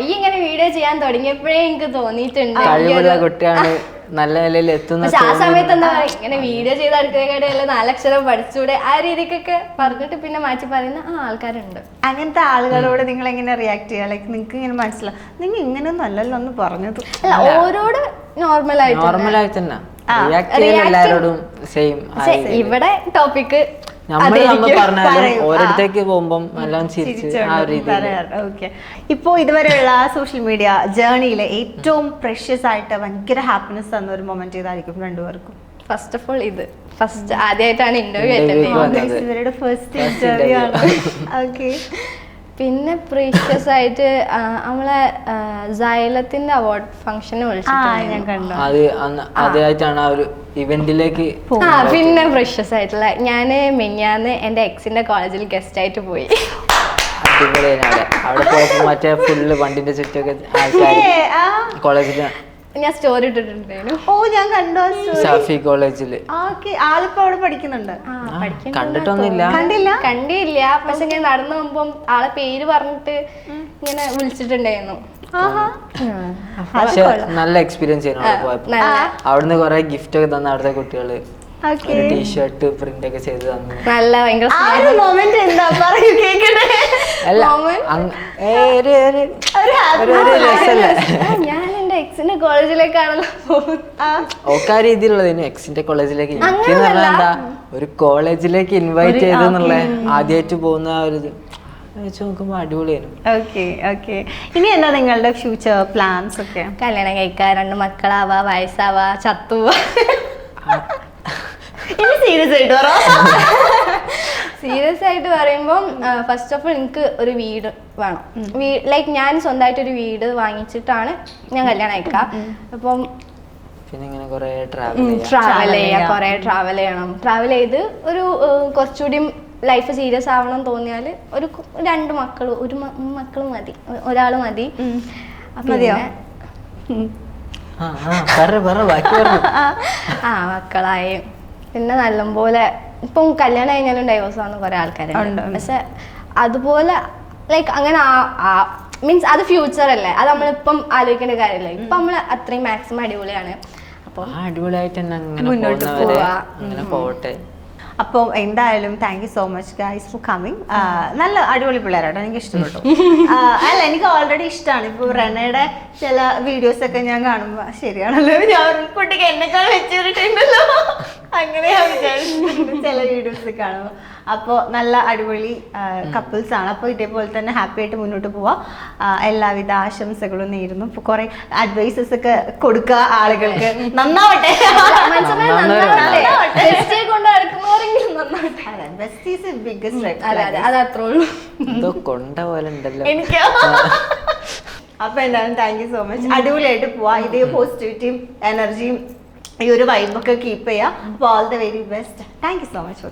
ഈ ഇങ്ങനെ വീഡിയോ ചെയ്യാൻ തുടങ്ങിയപ്പോഴേ എനിക്ക് തോന്നിയിട്ടുണ്ട് കുട്ടിയാണ് നല്ല നിലയിൽ എത്തുന്ന. പക്ഷെ ആ സമയത്ത് എന്താ പറയാ, ഇങ്ങനെ വീഡിയോ ചെയ്ത് അടുക്കളയുടെ 4 അക്ഷരം പഠിച്ചൂടെ, ആ രീതിക്കൊക്കെ പറഞ്ഞിട്ട് പിന്നെ മാറ്റി പറയുന്ന ആൾക്കാരുണ്ട്. അങ്ങനത്തെ ആളുകളോട് നിങ്ങൾ എങ്ങനെ റിയാക്ട് ചെയ്യാ? ലൈക്ക് നിങ്ങൾക്ക് ഇങ്ങനെ മനസ്സിലാവും നിങ്ങൾ ഇങ്ങനെയൊന്നും അല്ലല്ലോ എന്ന് പറഞ്ഞത്? അല്ല, ഓരോട് നോർമലായിട്ട് തന്നെ എല്ലാരോടും സെയിം. ഇവിടെ ടോപ്പിക് ഓരോരുത്തേക്ക് പോകുമ്പം എല്ലാം ഇപ്പോ ഇതുവരെയുള്ള സോഷ്യൽ മീഡിയ ജേർണിയിലെ ഏറ്റവും പ്രഷ്യസ് ആയിട്ട് ഭയങ്കര ഹാപ്പിനെസ് തന്ന ഒരു മൊമെന്റ് ഏതായിരിക്കും രണ്ടുപേർക്കും? ഫസ്റ്റ് ഓഫ് ഓൾ ഫസ്റ്റ് ആദ്യമായിട്ടാണ് ഇന്റർവ്യൂ ഇവരുടെ ഫസ്റ്റ് ഇന്റർവ്യൂ ആണ്. ഓക്കെ. പിന്നെ പ്രീഷ്യസ് ആയിട്ട് നമ്മളെ സൈലത്തിന്റെ അവാർഡ് ഫംഗ്ഷന് വിളിച്ചിട്ടുണ്ട്. ആദ്യമായിട്ടാണ് ആ ഒരു ഇവന്റിലേക്ക്. പിന്നെ പ്രീഷ്യസ് ആയിട്ടുള്ള ഞാന് മിനിഞ്ഞാന്ന് എന്റെ എക്സിന്റെ കോളേജിൽ ഗസ്റ്റ് ആയിട്ട് പോയി. അവിടെ പോയപ്പോ മറ്റേ ഫുള്ള് വണ്ടിന്റെ ചുറ്റൊക്കെ ആൾക്കാർ കോളേജിൽ ഞാൻ സ്റ്റോറി ഇട്ടിട്ടുണ്ടായിരുന്നു. ഞാൻ കണ്ടു ഷാഫി കോളേജില്. ആളിപ്പോ അവിടെ പഠിക്കുന്നുണ്ട്. കണ്ടില്ല, പക്ഷെ ഞാൻ നടന്നു പോകുമ്പോ ആളെ പേര് പറഞ്ഞിട്ട് ഇങ്ങനെ വിളിച്ചിട്ടുണ്ടായിരുന്നു. നല്ല എക്സ്പീരിയൻസ് ചെയ്യുന്നു. അവിടുന്ന് കൊറേ ഗിഫ്റ്റ് ഒക്കെ തന്ന അവിടുത്തെ കുട്ടികള് ടീഷർട്ട് പ്രിന്റ് ഒക്കെ ചെയ്ത് തന്നു. നല്ല ഭയങ്കര ഞാൻ എന്റെ എക്സിന്റെ കോളേജിലേക്കാണല്ലോ പോകുന്നത്. ഓക്കെ ആ രീതിയിലുള്ളതിന് എക്സിന്റെ കോളേജിലേക്ക് എനിക്ക് പറഞ്ഞാൽ എന്താ ഒരു കോളേജിലേക്ക് ഇൻവൈറ്റ് ചെയ്തെന്നുള്ള ആദ്യമായിട്ട് പോകുന്ന ആ ഒരു ഇത് വെച്ച് നോക്കുമ്പോ അടിപൊളിയായിരുന്നു. Okay okay. ഇനി എന്താ നിങ്ങളുടെ ഫ്യൂച്ചർ പ്ലാൻസ് ഒക്കെ? കല്യാണം കഴിക്കുക, 2 മക്കളാവാ, വയസ്സാവാ, ചത്തുവാ. ഇനി സീരിയസ് ആയിട്ട് പറ. സീരിയസ് ആയിട്ട് പറയുമ്പോൾ ഫസ്റ്റ് ഓഫ് ഓൾ എനിക്ക് ഒരു വീട് വേണം. ലൈക്ക് ഞാൻ സ്വന്തമായിട്ട് ഒരു വീട് വാങ്ങിച്ചിട്ടാണ് ഞാൻ കല്യാണം കഴിക്കാം. അപ്പം പിന്നെ ഇങ്ങനെ കുറെ ട്രാവൽ ചെയ്യാം, കുറെ ട്രാവൽ ചെയ്യണം. ട്രാവൽ ചെയ്ത് ഒരു കുറച്ചുകൂടി ലൈഫ് സീരിയസ് ആവണം തോന്നിയാൽ ഒരു 2 മക്കൾ, ഒരു മക്കൾ മതി, ഒരാൾ മതി. മതിയോ? മക്കളായി പിന്നെ നല്ലപോലെ ഇപ്പം കല്യാണം കഴിഞ്ഞാലും ഡൈവോഴ്സ് ആവുന്ന കുറെ ആൾക്കാരുണ്ട്. പക്ഷെ അതുപോലെ ലൈക്ക് അങ്ങനെ മീൻസ് അത് ഫ്യൂച്ചർ അല്ലേ, അത് നമ്മളിപ്പം ആലോചിക്കേണ്ട കാര്യമല്ല. ഇപ്പൊ നമ്മള് അത്രയും മാക്സിമം അടിപൊളിയാണ്. അപ്പൊ അടിപൊളിയായിട്ട് തന്നെ മുന്നോട്ട് പോവാ. അങ്ങനെ പോവട്ടെ. അപ്പം എന്തായാലും thank you so much guys for coming. നല്ല അടിപൊളി പിള്ളേരാട്ടോ, എനിക്ക് ഇഷ്ടപ്പെട്ടു. അല്ല എനിക്ക് ഓൾറെഡി ഇഷ്ടമാണ്. ഇപ്പൊ റെനയുടെ ചില വീഡിയോസ് ഒക്കെ ഞാൻ കാണുമ്പോ ശരിയാണല്ലോ, ഞാൻ കുട്ടിക്ക് എന്നെക്കാൾ വെച്ചിട്ടുണ്ടല്ലോ അങ്ങനെ ഞാൻ വിചാരിച്ചിട്ടുണ്ട് ചില വീഡിയോസ് കാണുമ്പോൾ. അപ്പോൾ നല്ല അടിപൊളി കപ്പിൾസ് ആണ്. അപ്പോൾ ഇതേപോലെ തന്നെ ഹാപ്പി ആയിട്ട് മുന്നോട്ട് പോവാം. എല്ലാവിധ ആശംസകളും നേരുന്നു. ഇപ്പോൾ കുറെ അഡ്വൈസസ് ഒക്കെ കൊടുക്കുക ആളുകൾക്ക്. നന്നാവട്ടെ. എനിക്ക് അപ്പൊ എന്തായാലും താങ്ക് യു സോ മച്ച്. അടിപൊളിയായിട്ട് പോവാ. ഇതേ പോസിറ്റിവിറ്റിയും എനർജിയും ഈ ഒരു വൈബൊക്കെ കീപ്പ് ചെയ്യാം. അപ്പോൾ all the very best. Thank you so much.